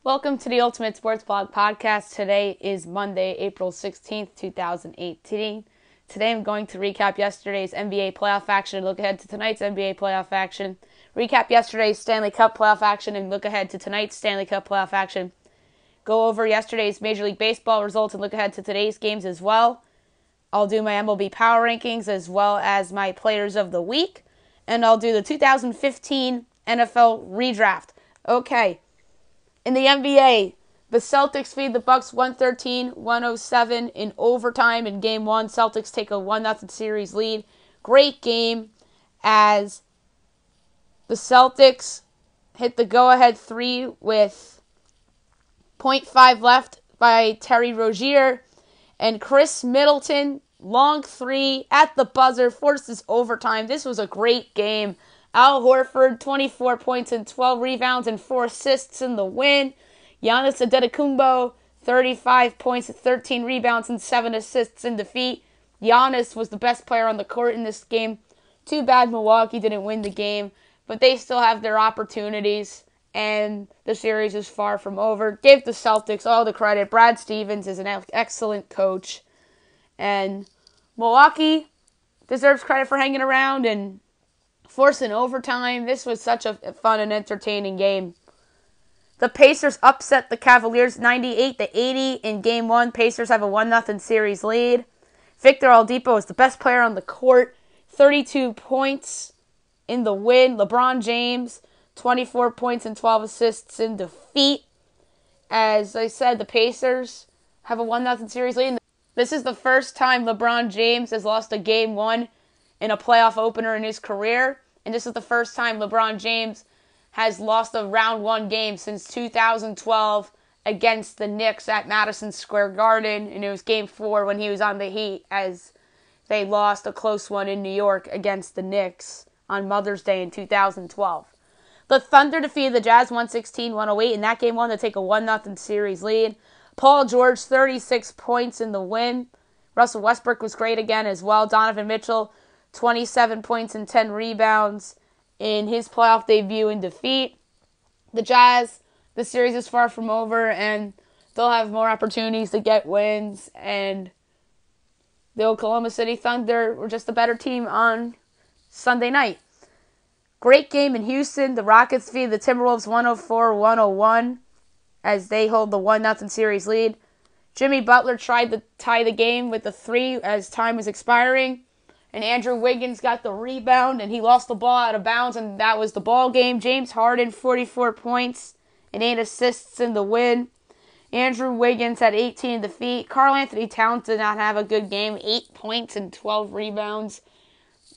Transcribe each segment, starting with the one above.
Welcome to the Ultimate Sports Blog Podcast. Today is Monday, April 16th, 2018. Today I'm going to recap yesterday's NBA playoff action and look ahead to tonight's NBA playoff action. Recap yesterday's Stanley Cup playoff action and look ahead to tonight's Stanley Cup playoff action. Go over yesterday's Major League Baseball results and look ahead to today's games as well. I'll do my MLB power rankings as well as my players of the week. And I'll do the 2015 NFL ReDraft. Okay. In the NBA, the Celtics feed the Bucks 113-107 in overtime in Game 1. Celtics take a 1-0 series lead. Great game as the Celtics hit the go-ahead three with 0.5 left by Terry Rozier. And Chris Middleton, long three at the buzzer, forces overtime. This was a great game. Al Horford, 24 points and 12 rebounds and 4 assists in the win. Giannis Antetokounmpo, 35 points, 13 rebounds, and 7 assists in defeat. Giannis was the best player on the court in this game. Too bad Milwaukee didn't win the game, but they still have their opportunities, and the series is far from over. Gave the Celtics all the credit. Brad Stevens is an excellent coach, and Milwaukee deserves credit for hanging around and forcing overtime. This was such a fun and entertaining game. The Pacers upset the Cavaliers 98-80 in Game 1. Pacers have a 1-0 series lead. Victor Oladipo is the best player on the court. 32 points in the win. LeBron James, 24 points and 12 assists in defeat. As I said, the Pacers have a 1-0 series lead. This is the first time LeBron James has lost a Game 1 in a playoff opener in his career. And this is the first time LeBron James has lost a round 1 game since 2012 against the Knicks at Madison Square Garden. And it was Game 4 when he was on the Heat as they lost a close one in New York against the Knicks on Mother's Day in 2012. The Thunder defeated the Jazz 116-108 in that Game 1 to take a 1-0 series lead. Paul George, 36 points in the win. Russell Westbrook was great again as well. Donovan Mitchell, 27 points and 10 rebounds in his playoff debut in defeat. The Jazz, the series is far from over, and they'll have more opportunities to get wins. And the Oklahoma City Thunder were just a better team on Sunday night. Great game in Houston. The Rockets defeated the Timberwolves 104-101 as they hold the 1-0 series lead. Jimmy Butler tried to tie the game with a 3 as time was expiring. And Andrew Wiggins got the rebound, and he lost the ball out of bounds, and that was the ball game. James Harden, 44 points and 8 assists in the win. Andrew Wiggins had 18 in defeat. Karl Anthony Towns did not have a good game, 8 points and 12 rebounds.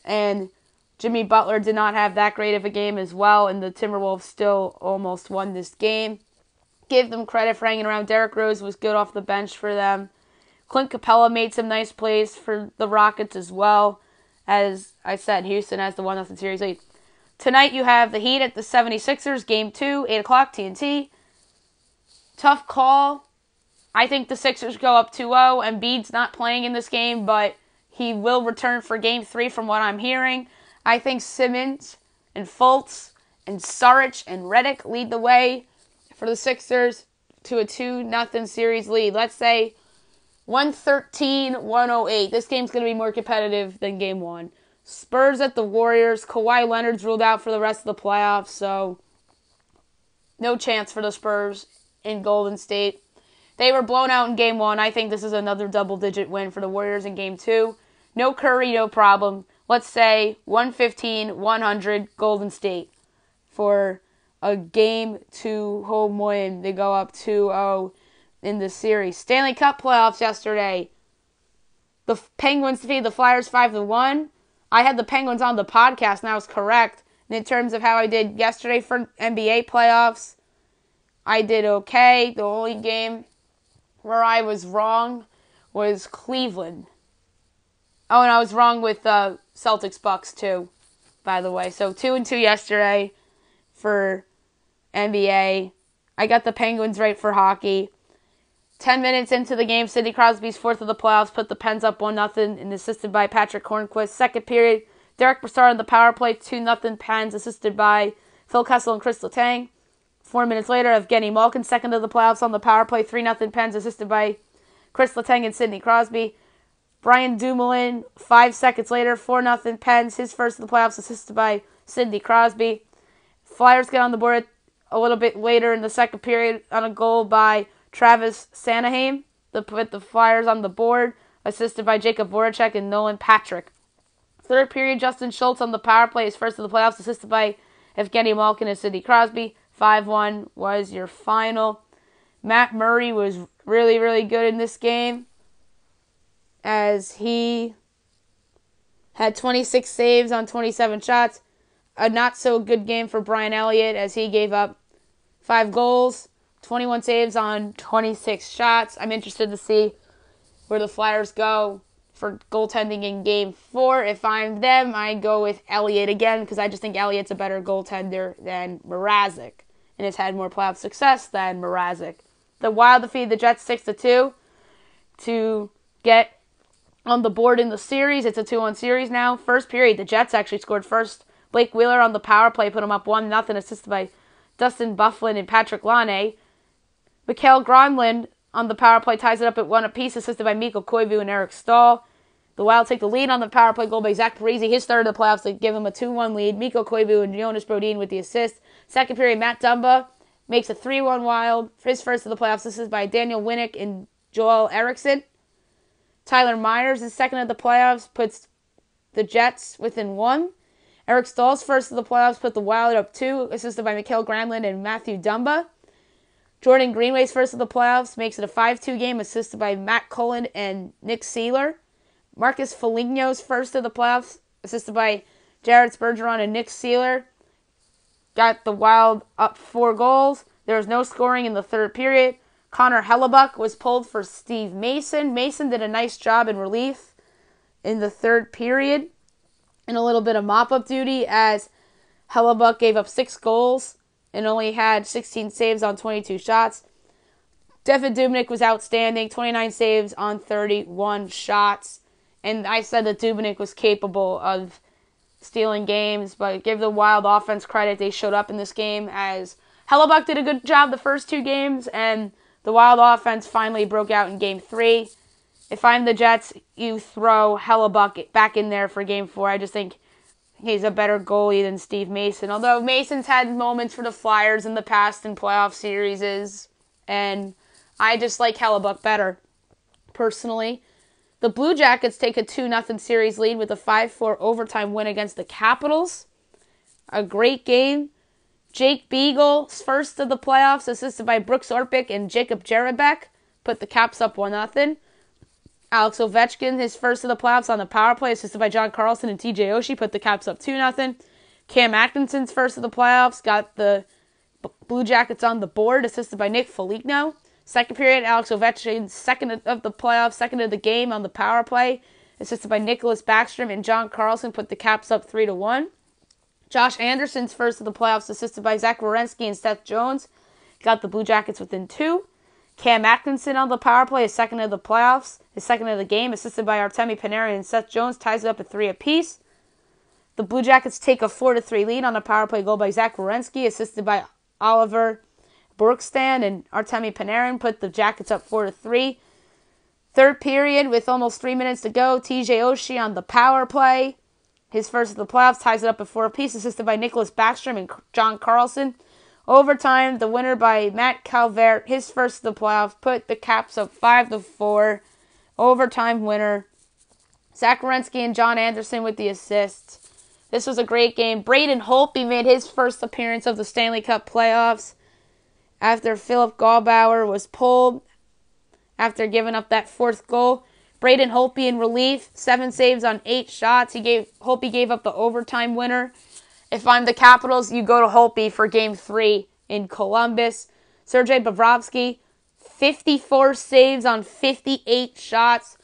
And Jimmy Butler did not have that great of a game as well, and the Timberwolves still almost won this game. Give them credit for hanging around. Derrick Rose was good off the bench for them. Clint Capella made some nice plays for the Rockets as well. As I said, Houston has the 1-0 series lead. Tonight you have the Heat at the 76ers, Game 2, 8 o'clock, TNT. Tough call. I think the Sixers go up 2-0. Embiid's not playing in this game, but he will return for Game 3 from what I'm hearing. I think Simmons and Fultz and Saric and Redick lead the way for the Sixers to a 2-0 series lead. Let's say 113-108. This game's going to be more competitive than Game 1. Spurs at the Warriors. Kawhi Leonard's ruled out for the rest of the playoffs, so no chance for the Spurs in Golden State. They were blown out in Game 1. I think this is another double-digit win for the Warriors in Game 2. No Curry, no problem. Let's say 115-100 Golden State for a Game 2 home win. They go up 2-0. In the series. Stanley Cup playoffs yesterday. The Penguins defeated the Flyers 5-1. I had the Penguins on the podcast, and I was correct. And in terms of how I did yesterday for NBA playoffs, I did okay. The only game where I was wrong was Cleveland. Oh, and I was wrong with Celtics Bucks too, by the way. So 2-2 yesterday for NBA. I got the Penguins right for hockey. 10 minutes into the game, Sidney Crosby's fourth of the playoffs put the Pens up 1-0 and assisted by Patrick Hornquist. Second period, Derek Brassard on the power play, 2-0 Pens, assisted by Phil Kessel and Chris Letang. 4 minutes later, Evgeny Malkin, second of the playoffs on the power play, 3-0 Pens, assisted by Chris Letang and Sidney Crosby. Brian Dumoulin, 5 seconds later, 4-0 Pens, his first of the playoffs, assisted by Sidney Crosby. Flyers get on the board a little bit later in the second period on a goal by Travis Sanheim to put the Flyers on the board, assisted by Jacob Voracek and Nolan Patrick. Third period, Justin Schultz on the power play, his first of the playoffs, assisted by Evgeny Malkin and Sidney Crosby. 5-1 was your final. Matt Murray was really, really good in this game, as he had 26 saves on 27 shots. A not-so-good game for Brian Elliott, as he gave up 5 goals, 21 saves on 26 shots. I'm interested to see where the Flyers go for goaltending in Game 4. If I'm them, I go with Elliott again, because I just think Elliott's a better goaltender than Mrazek, and has had more playoff success than Mrazek. The Wild defeated the Jets 6-2 to get on the board in the series. It's a 2-1 series now. First period, the Jets actually scored first. Blake Wheeler on the power play put him up 1-0, assisted by Dustin Byfuglien and Patrick Laine. Mikael Granlund on the power play ties it up at 1 apiece, assisted by Mikko Koivu and Eric Stahl. The Wild take the lead on the power play goal by Zach Parise, his third of the playoffs, to give him a 2-1 lead. Mikko Koivu and Jonas Brodin with the assist. Second period, Matt Dumba makes a 3-1 Wild. His first of the playoffs, assisted by Daniel Winnick and Joel Eriksson. Tyler Myers, his second of the playoffs, puts the Jets within 1. Eric Stahl's first of the playoffs put the Wild up 2, assisted by Mikael Granlund and Matthew Dumba. Jordan Greenway's first of the playoffs makes it a 5-2 game, assisted by Matt Cullen and Nick Seeler. Marcus Foligno's first of the playoffs, assisted by Jared Spurgeon and Nick Seeler, got the Wild up 4 goals. There was no scoring in the third period. Connor Hellebuck was pulled for Steve Mason. Mason did a nice job in relief in the third period, and a little bit of mop-up duty, as Hellebuck gave up 6 goals and only had 16 saves on 22 shots. Devan Dubnyk was outstanding, 29 saves on 31 shots. And I said that Dubnyk was capable of stealing games, but give the Wild offense credit. They showed up in this game, as Hellebuck did a good job the first 2 games, and the Wild offense finally broke out in Game 3. If I'm the Jets, you throw Hellebuck back in there for Game 4. I just think he's a better goalie than Steve Mason. Although Mason's had moments for the Flyers in the past in playoff series, and I just like Hellebuck better, personally. The Blue Jackets take a 2-0 series lead with a 5-4 overtime win against the Capitals. A great game. Jake Beagle's first of the playoffs, assisted by Brooks Orpik and Jacob Jerabek, put the Caps up 1-0. Alex Ovechkin, his first of the playoffs on the power play, assisted by John Carlson and TJ Oshie, put the Caps up 2-0. Cam Atkinson's first of the playoffs got the Blue Jackets on the board, assisted by Nick Foligno. Second period, Alex Ovechkin, second of the playoffs, second of the game on the power play, assisted by Nicholas Backstrom and John Carlson, put the Caps up 3-1. Josh Anderson's first of the playoffs, assisted by Zach Werenski and Seth Jones, got the Blue Jackets within 2. Cam Atkinson on the power play, his second of the playoffs, his second of the game, assisted by Artemi Panarin and Seth Jones, ties it up at 3 apiece. The Blue Jackets take a 4-3 lead on a power play goal by Zach Werenski, assisted by Oliver Bjorkstrand and Artemi Panarin, put the Jackets up 4-3. Third period, with almost 3 minutes to go, TJ Oshie on the power play, his first of the playoffs, ties it up at 4 apiece, assisted by Nicholas Backstrom and John Carlson. Overtime, the winner by Matt Calvert, his first of the playoffs, put the Caps up 5-4. Overtime winner. Zach Werenski and John Anderson with the assists. This was a great game. Braden Holtby made his first appearance of the Stanley Cup playoffs after Philip Gallbauer was pulled after giving up that 4th goal. Braden Holtby in relief, 7 saves on 8 shots. Holtby gave up the overtime winner. If I'm the Capitals, you go to Holtby for Game 3 in Columbus. Sergei Bobrovsky, 54 saves on 58 shots.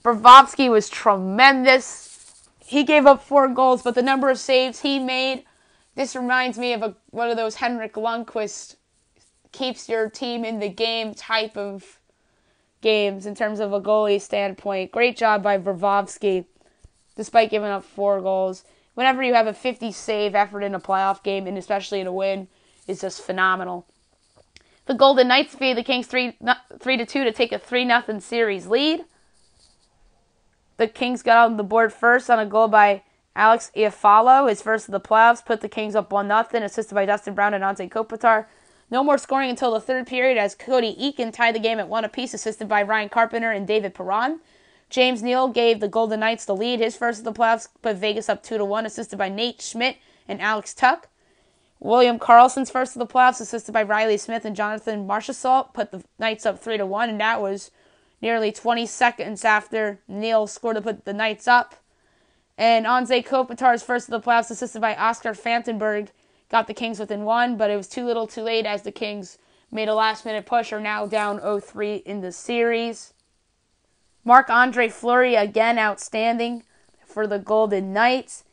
Bobrovsky was tremendous. He gave up 4 goals, but the number of saves he made, this reminds me of one of those Henrik Lundqvist keeps your team in the game type of games in terms of a goalie standpoint. Great job by Bobrovsky, despite giving up 4 goals. Whenever you have a 50-save effort in a playoff game, and especially in a win, is just phenomenal. The Golden Knights defeated the Kings 3-2 to take a 3-0 series lead. The Kings got on the board first on a goal by Alex Iafallo, his first of the playoffs, put the Kings up 1-0, assisted by Dustin Brown and Anze Kopitar. No more scoring until the third period as Cody Eakin tied the game at 1 apiece, assisted by Ryan Carpenter and David Perron. James Neal gave the Golden Knights the lead, his first of the playoffs, put Vegas up 2-1, assisted by Nate Schmidt and Alex Tuck. William Karlsson's first of the playoffs, assisted by Riley Smith and Jonathan Marchessault, put the Knights up 3-1, and that was nearly 20 seconds after Neal scored to put the Knights up. And Anze Kopitar's first of the playoffs, assisted by Oscar Fantenberg, got the Kings within 1, but it was too little too late as the Kings made a last-minute push, are now down 0-3 in the series. Marc-Andre Fleury, again outstanding for the Golden Knights.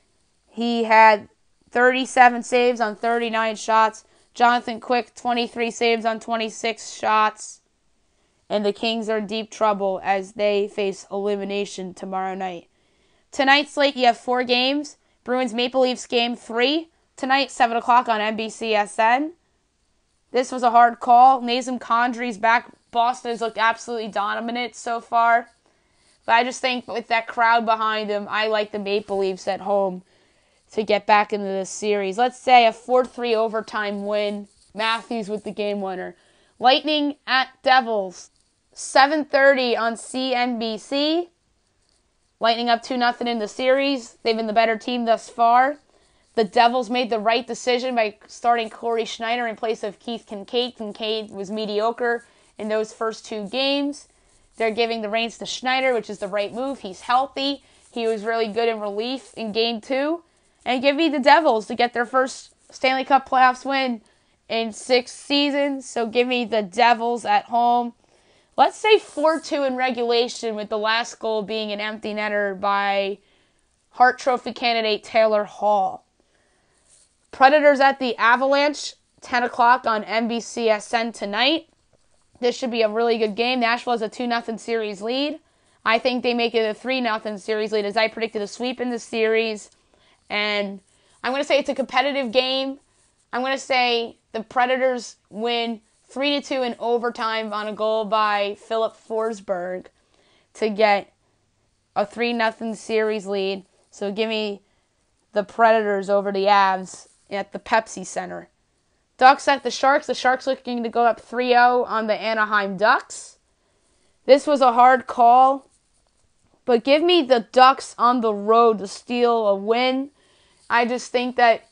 He had 37 saves on 39 shots. Jonathan Quick, 23 saves on 26 shots. And the Kings are in deep trouble as they face elimination tomorrow night. Tonight's slate, you have 4 games. Bruins Maple Leafs Game 3. Tonight, 7 o'clock on NBCSN. This was a hard call. Nazem Kadri's back. Boston has looked absolutely dominant so far. But I just think with that crowd behind him, I like the Maple Leafs at home to get back into this series. Let's say a 4-3 overtime win. Matthews with the game winner. Lightning at Devils. 7:30 on CNBC. Lightning up 2-0 in the series. They've been the better team thus far. The Devils made the right decision by starting Corey Schneider in place of Keith Kincaid. Kincaid was mediocre in those first 2 games. They're giving the reins to Schneider, which is the right move. He's healthy. He was really good in relief in Game 2. And give me the Devils to get their first Stanley Cup playoffs win in 6 seasons. So give me the Devils at home. Let's say 4-2 in regulation, with the last goal being an empty netter by Hart Trophy candidate Taylor Hall. Predators at the Avalanche, 10 o'clock on NBCSN tonight. This should be a really good game. Nashville has a 2-0 series lead. I think they make it a 3-0 series lead, as I predicted a sweep in the series. And I'm going to say it's a competitive game. I'm going to say the Predators win 3-2 in overtime on a goal by Philip Forsberg to get a 3-0 series lead. So give me the Predators over the Avs at the Pepsi Center. Ducks at the Sharks. The Sharks looking to go up 3-0 on the Anaheim Ducks. This was a hard call, but give me the Ducks on the road to steal a win. I just think that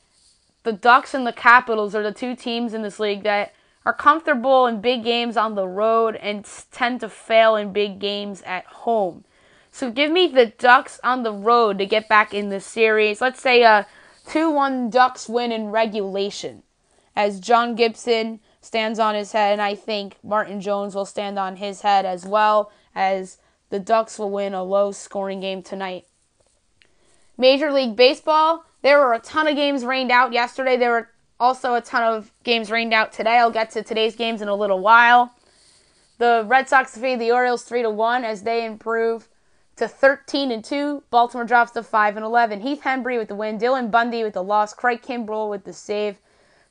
the Ducks and the Capitals are the 2 teams in this league that are comfortable in big games on the road and tend to fail in big games at home. So give me the Ducks on the road to get back in this series. Let's say a 2-1 Ducks win in regulation, as John Gibson stands on his head, and I think Martin Jones will stand on his head, as well as the Ducks will win a low-scoring game tonight. Major League Baseball, there were a ton of games rained out yesterday. There were also a ton of games rained out today. I'll get to today's games in a little while. The Red Sox defeated the Orioles 3-1 as they improve to 13-2. Baltimore drops to 5-11. Heath Hembree with the win. Dylan Bundy with the loss. Craig Kimbrell with the save.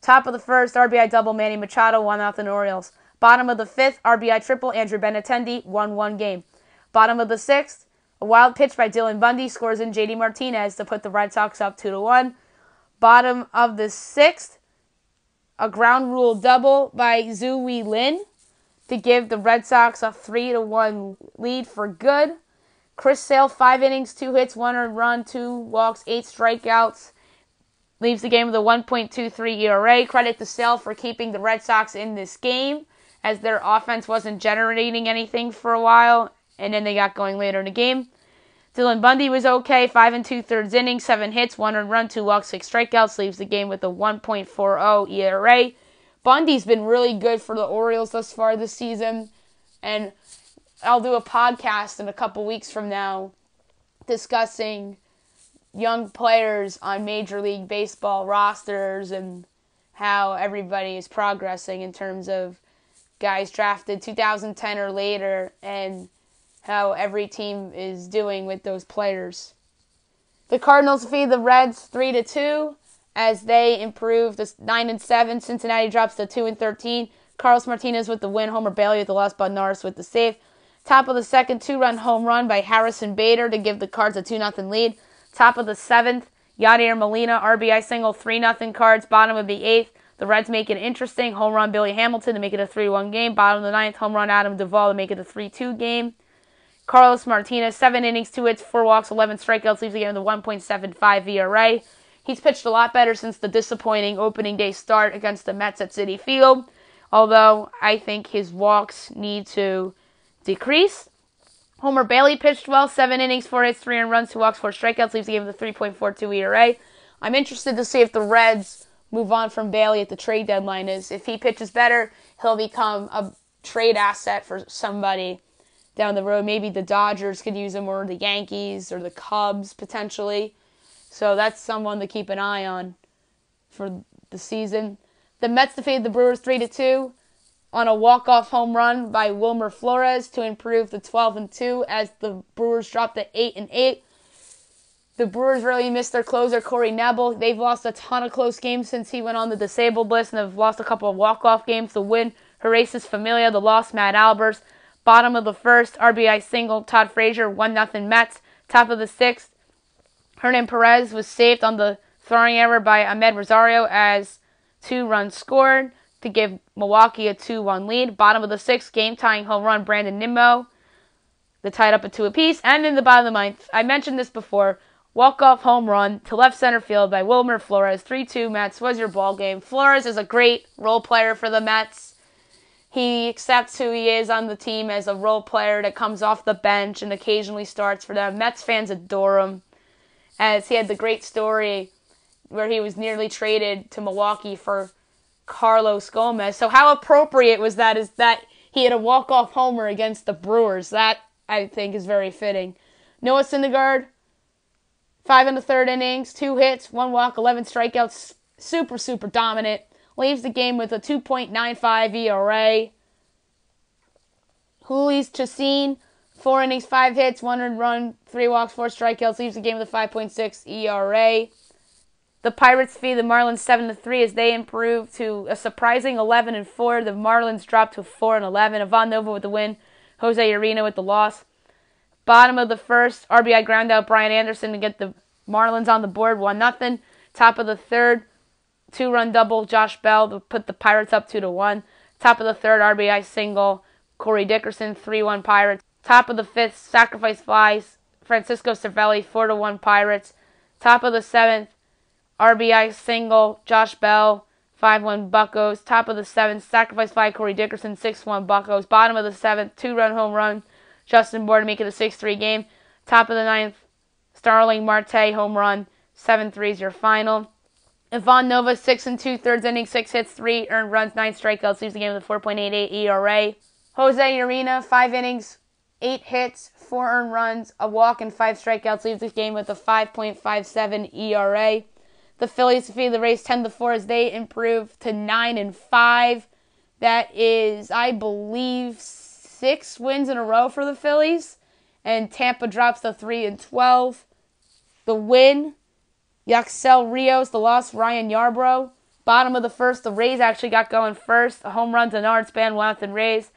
Top of the first, RBI double, Manny Machado, 1-0 Orioles. Bottom of the fifth, RBI triple, Andrew Benintendi, 1-1 game. Bottom of the sixth, a wild pitch by Dylan Bundy scores in JD Martinez to put the Red Sox up 2-1. Bottom of the sixth, a ground rule double by Zhu Wei Lin to give the Red Sox a 3-1 lead for good. Chris Sale, 5 innings, 2 hits, 1 earned run, 2 walks, 8 strikeouts. Leaves the game with a 1.23 ERA. Credit to Sale for keeping the Red Sox in this game, as their offense wasn't generating anything for a while, and then they got going later in the game. Dylan Bundy was okay, 5 2/3 innings, 7 hits, 1 earned run, 2 walks, 6 strikeouts. Leaves the game with a 1.40 ERA. Bundy's been really good for the Orioles thus far this season, and I'll do a podcast in a couple weeks from now discussing young players on Major League Baseball rosters and how everybody is progressing in terms of guys drafted 2010 or later and how every team is doing with those players. The Cardinals defeated the Reds 3-2 as they improve to 9-7. Cincinnati drops to 2-13. Carlos Martinez with the win. Homer Bailey with the loss. Bud Norris with the save. Top of the second, 2-run home run by Harrison Bader to give the Cards a 2-0 lead. Top of the seventh, Yadier Molina, RBI single, 3-0 Cards. Bottom of the eighth, the Reds make it interesting. Home run Billy Hamilton to make it a 3-1 game. Bottom of the ninth, home run Adam Duvall to make it a 3-2 game. Carlos Martinez, 7 innings, 2 hits, 4 walks, 11 strikeouts, leaves the game with a 1.75 ERA. He's pitched a lot better since the disappointing opening day start against the Mets at Citi Field, although I think his walks need to decrease. Homer Bailey pitched well, 7 innings, 4 hits, 3 earned runs, 2 walks, 4 strikeouts, leaves the game with a 3.42 ERA. I'm interested to see if the Reds move on from Bailey at the trade deadline. If he pitches better, he'll become a trade asset for somebody down the road. Maybe the Dodgers could use him, or the Yankees, or the Cubs, potentially. So that's someone to keep an eye on for the season. The Mets defeated the Brewers 3-2 on a walk-off home run by Wilmer Flores to improve to 12-2 as the Brewers dropped to 8-8. The Brewers really missed their closer, Corey Nebel. They've lost a ton of close games since he went on the disabled list, and have lost a couple of walk-off games. The win, Horacius Familia. The loss, Matt Albers. Bottom of the first, RBI single, Todd Frazier, 1-0 Mets. Top of the sixth, Hernan Perez was saved on the throwing error by Ahmed Rosario as 2 runs scored to give Milwaukee a 2-1 lead. Bottom of the sixth, game-tying home run, Brandon Nimmo. They tied up at 2 apiece. And in the bottom of the ninth, I mentioned this before, walk-off home run to left center field by Wilmer Flores. 3-2 Mets was your ball game. Flores is a great role player for the Mets. He accepts who he is on the team as a role player that comes off the bench and occasionally starts for them. Mets fans adore him, as he had the great story where he was nearly traded to Milwaukee for Carlos Gomez. So how appropriate was that, is that he had a walk-off homer against the Brewers. That, I think, is very fitting. Noah Syndergaard, 5 1/3 innings, 2 hits, 1 walk, 11 strikeouts, super dominant. Leaves the game with a 2.95 ERA. Jhoulys Chacin, 4 innings, 5 hits, 1 earned run, 3 walks, 4 strikeouts. Leaves the game with a 5.6 ERA. The Pirates defeat the Marlins 7-3 as they improve to a surprising 11-4. The Marlins dropped to 4-11. Ivan Nova with the win. Jose Urena with the loss. Bottom of the first, RBI ground out Brian Anderson to get the Marlins on the board, 1-0. Top of the third, 2-run double, Josh Bell to put the Pirates up 2-1. Top of the third, RBI single, Corey Dickerson, 3-1 Pirates. Top of the fifth, sacrifice flies, Francisco Cervelli, 4-1 Pirates. Top of the seventh, RBI single, Josh Bell, 5-1 Buccos. Top of the seventh, sacrifice fly, Corey Dickerson, 6-1 Buccos. Bottom of the seventh, 2-run home run, Justin Bour to make it a 6-3 game. Top of the ninth, Starling Marte home run, 7-3 is your final. Ivan Nova, 6 2/3 innings, 6 hits, 3 earned runs, 9 strikeouts, leaves the game with a 4.88 ERA. Jose Urena, 5 innings, 8 hits, 4 earned runs, a walk, and 5 strikeouts, leaves the game with a 5.57 ERA. The Phillies defeated the Rays 10-4 as they improve to 9-5. That is, I believe, 6 wins in a row for the Phillies. And Tampa drops to 3-12. The win, Yaxel Rios. The loss, Ryan Yarbrough. Bottom of the first, the Rays actually got going first. A home run to Nard Span, 1-0 Rays.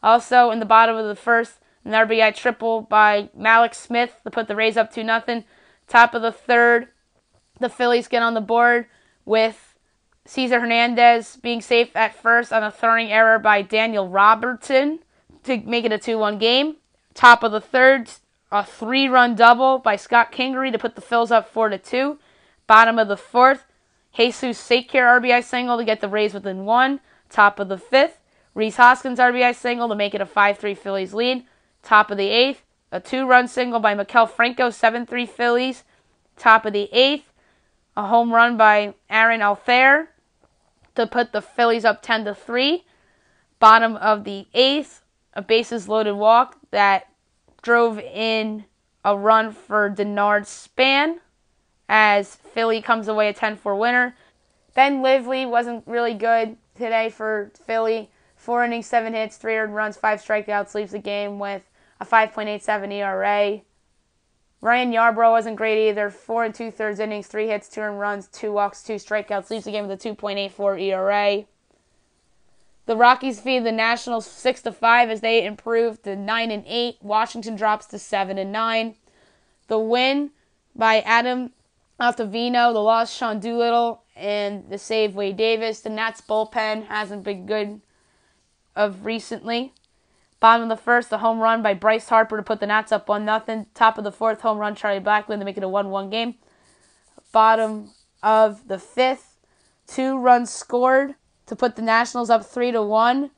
Also, in the bottom of the first, an RBI triple by Malik Smith to put the Rays up 2-0. Top of the third, the Phillies get on the board with Cesar Hernandez being safe at first on a throwing error by Daniel Robertson to make it a 2-1 game. Top of the third, a 3-run double by Scott Kingery to put the Phils up 4-2. Bottom of the fourth, Jesus Sakir RBI single to get the Rays within 1. Top of the fifth, Rhys Hoskins RBI single to make it a 5-3 Phillies lead. Top of the eighth, a 2-run single by Maikel Franco, 7-3 Phillies. Top of the eighth, a home run by Aaron Altherr to put the Phillies up 10-3. Bottom of the eighth, a bases loaded walk that drove in a run for Denard Span as Philly comes away a 10-4 winner. Ben Lively wasn't really good today for Philly. 4 innings, 7 hits, 3 earned runs, 5 strikeouts, leaves the game with a 5.87 ERA. Ryan Yarbrough wasn't great either. 4 2/3 innings, 3 hits, 2 earned runs, 2 walks, 2 strikeouts. Leaves the game with a 2.84 ERA. The Rockies feed the Nationals 6-5 as they improve to 9-8. Washington drops to 7-9. The win by Adam Altavino, the loss Sean Doolittle, and the save Wade Davis. The Nats bullpen hasn't been good of recently. Bottom of the first, the home run by Bryce Harper to put the Nats up 1-0. Top of the fourth, home run Charlie Blackmon to make it a 1-1 game. Bottom of the fifth, 2 runs scored to put the Nationals up 3-1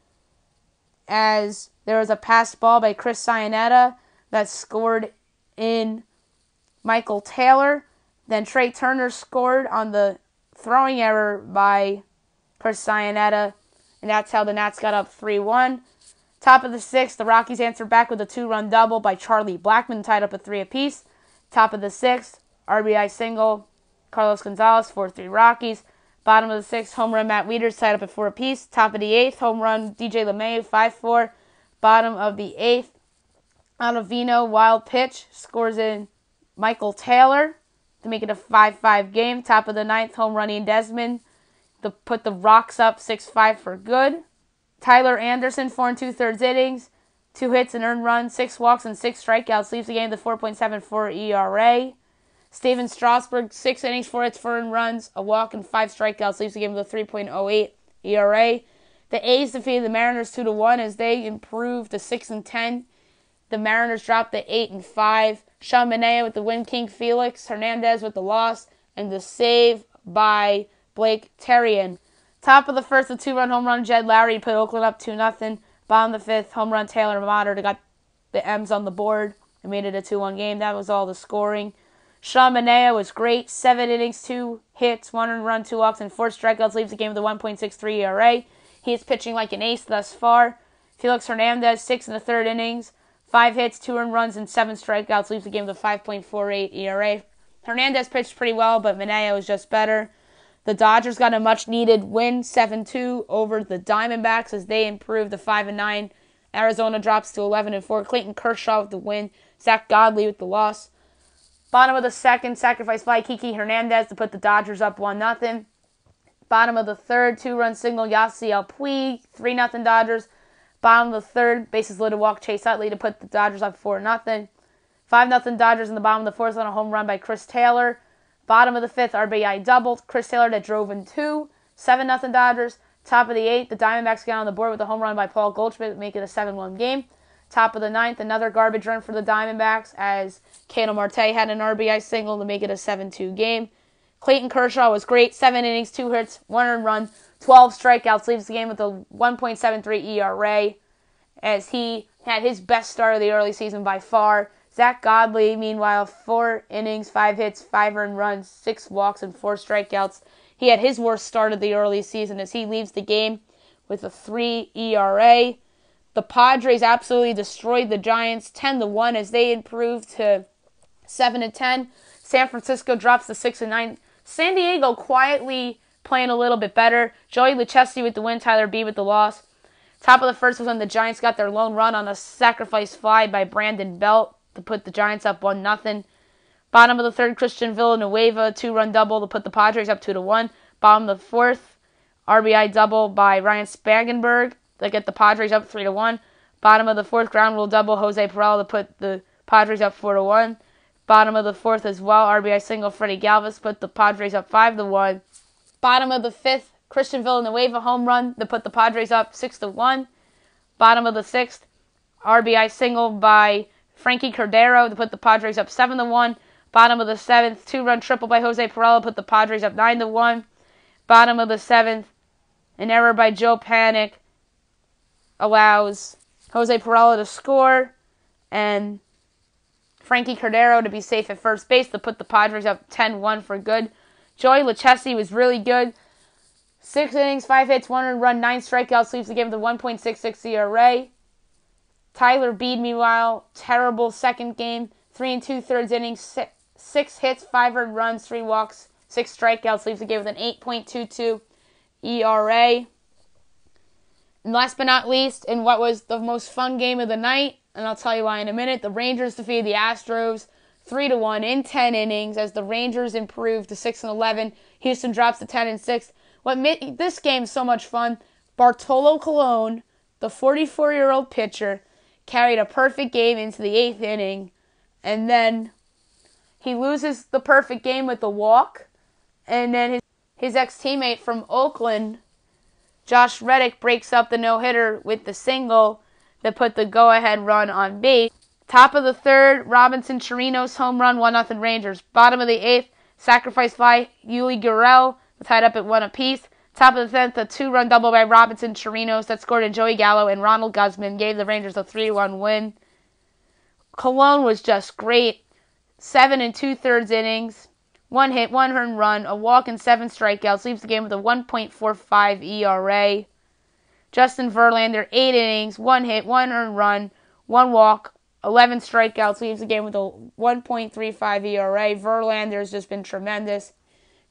as there was a passed ball by Chris Sionetta that scored in Michael Taylor. Then Trey Turner scored on the throwing error by Chris Sionetta, and that's how the Nats got up 3-1. Top of the sixth, the Rockies answered back with a 2-run double by Charlie Blackmon, tied up at 3 apiece. Top of the sixth, RBI single, Carlos Gonzalez, 4-3 Rockies. Bottom of the sixth, home run Matt Wieters, tied up at 4 apiece. Top of the eighth, home run DJ LeMahieu, 5-4. Bottom of the eighth, Altavino, wild pitch, scores in Michael Taylor to make it a 5-5 game. Top of the ninth, home run Ian Desmond to put the Rocks up 6-5 for good. Tyler Anderson, 4 2/3 innings, 2 hits and earned runs, 6 walks and 6 strikeouts, leaves the game with a 4.74 ERA. Steven Strasburg, 6 innings, 4 hits, 4 earned runs, a walk and 5 strikeouts, leaves the game with a 3.08 ERA. The A's defeated the Mariners 2-1 as they improved to 6-10. The Mariners dropped to 8-5. Sean Manaea with the win, King Felix Hernandez with the loss, and the save by Blake Terrian. Top of the first, a 2-run home run Jed Lowry put Oakland up 2-0. Bottom of the fifth, home run Taylor Motter got the M's on the board and made it a 2-1 game. That was all the scoring. Sean Manaea was great. 7 innings, 2 hits, 1 earned run, 2 walks, and 4 strikeouts. Leaves the game with a 1.63 ERA. He is pitching like an ace thus far. Felix Hernandez, 6 1/3 innings, 5 hits, 2 earned runs, and 7 strikeouts. Leaves the game with a 5.48 ERA. Hernandez pitched pretty well, but Manaea was just better. The Dodgers got a much-needed win, 7-2 over the Diamondbacks as they improved to 5-9. Arizona drops to 11-4. Clayton Kershaw with the win. Zach Godley with the loss. Bottom of the second, sacrifice fly Kiki Hernandez to put the Dodgers up 1-0. Bottom of the third, 2-run signal Yasiel Puig, 3-0 Dodgers. Bottom of the third, bases loaded walk Chase Utley to put the Dodgers up 4-0. 5-0 Dodgers in the bottom of the fourth on a home run by Chris Taylor. Bottom of the fifth, RBI doubled. Chris Taylor that drove in 2. 7-0 Dodgers. Top of the eighth, the Diamondbacks get on the board with a home run by Paul Goldschmidt to make it a 7-1 game. Top of the ninth, another garbage run for the Diamondbacks as Ketel Marte had an RBI single to make it a 7-2 game. Clayton Kershaw was great. 7 innings, 2 hits, 1 earned run, 12 strikeouts. Leaves the game with a 1.73 ERA as he had his best start of the early season by far. Zach Godley, meanwhile, 4 innings, 5 hits, 5 earned runs, 6 walks, and 4 strikeouts. He had his worst start of the early season as he leaves the game with a 3 ERA. The Padres absolutely destroyed the Giants 10-1 as they improved to 7-10. San Francisco drops to 6-9. San Diego quietly playing a little bit better. Joey Lucchesi with the win, Tyler B with the loss. Top of the first was when the Giants got their lone run on a sacrifice fly by Brandon Belt to put the Giants up 1-0. Bottom of the third, Christian Villanueva, 2-run double to put the Padres up 2-1. Bottom of the fourth, RBI double by Ryan Spagenberg to get the Padres up 3-1. Bottom of the fourth, ground rule double, Jose Peralta to put the Padres up 4-1. Bottom of the fourth as well, RBI single, Freddie Galvis put the Padres up 5-1. Bottom of the fifth, Christian Villanueva home run to put the Padres up 6-1. Bottom of the sixth, RBI single by Frankie Cordero to put the Padres up 7-1. Bottom of the seventh, 2-run triple by Jose Peralta put the Padres up 9-1. Bottom of the seventh, an error by Joe Panik allows Jose Peralta to score and Frankie Cordero to be safe at first base to put the Padres up 10-1 for good. Joey Lucchesi was really good. 6 innings, 5 hits, 1 earned run, 9 strikeouts, leaves the game with a 1.66 ERA. Tyler Beede, meanwhile, terrible second game. 3 2/3 innings, 6 hits, 5 earned runs, 3 walks, 6 strikeouts, leaves the game with an 8.22 ERA. And last but not least, in what was the most fun game of the night, and I'll tell you why in a minute, the Rangers defeated the Astros 3-1 in 10 innings as the Rangers improve to 6-11. Houston drops to 10-6. What made this game so much fun, Bartolo Colon, the 44-year-old pitcher, carried a perfect game into the 8th inning, and then he loses the perfect game with a walk, and then his ex-teammate from Oakland, Josh Reddick, breaks up the no-hitter with the single that put the go-ahead run on base. Top of the 3rd, Robinson Chirinos home run, 1-0 Rangers. Bottom of the 8th, sacrifice fly, Yuli Gurriel tied up at 1 apiece. Top of the 10th, a 2-run double by Robinson Chirinos that scored in Joey Gallo, and Ronald Guzman gave the Rangers a 3-1 win. Colon was just great. 7 2/3 innings, 1 hit, 1 earned run, a walk, and 7 strikeouts. Leaves the game with a 1.45 ERA. Justin Verlander, 8 innings, 1 hit, 1 earned run, 1 walk, 11 strikeouts. Leaves the game with a 1.35 ERA. Verlander's just been tremendous.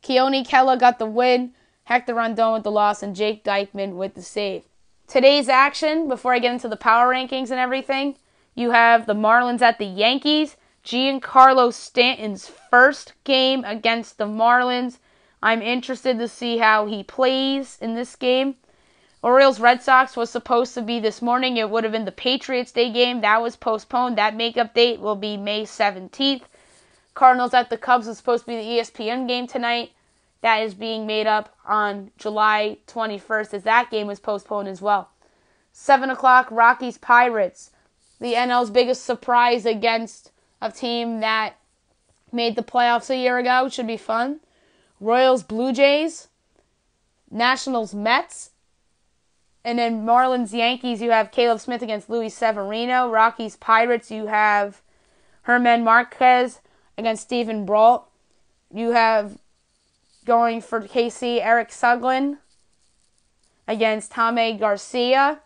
Keone Kela got the win. Hector Rondon with the loss, and Jake Dykman with the save. Today's action, before I get into the power rankings and everything, you have the Marlins at the Yankees. Giancarlo Stanton's first game against the Marlins. I'm interested to see how he plays in this game. Orioles Red Sox was supposed to be this morning. It would have been the Patriots Day game. That was postponed. That makeup date will be May 17th. Cardinals at the Cubs was supposed to be the ESPN game tonight. That is being made up on July 21st as that game was postponed as well. 7 o'clock, Rockies Pirates. The NL's biggest surprise against a team that made the playoffs a year ago. Should be fun. Royals Blue Jays. Nationals Mets. And then Marlins Yankees, you have Caleb Smith against Luis Severino. Rockies Pirates, you have Herman Marquez against Stephen Brault. You have, going for KC, Eric Suglin against Jaime Garcia.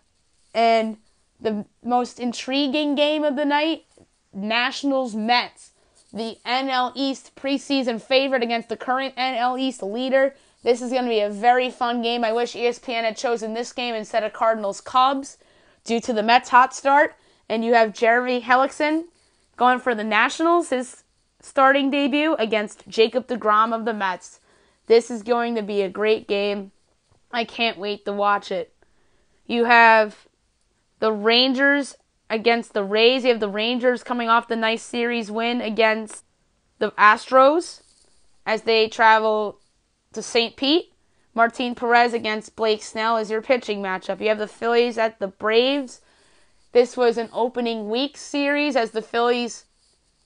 And the most intriguing game of the night, Nationals Mets. The NL East preseason favorite against the current NL East leader. This is going to be a very fun game. I wish ESPN had chosen this game instead of Cardinals Cubs due to the Mets' hot start. And you have Jeremy Hellickson going for the Nationals, his starting debut against Jacob deGrom of the Mets. This is going to be a great game. I can't wait to watch it. You have the Rangers against the Rays. You have the Rangers coming off the nice series win against the Astros as they travel to St. Pete. Martin Perez against Blake Snell is your pitching matchup. You have the Phillies at the Braves. This was an opening week series as the Phillies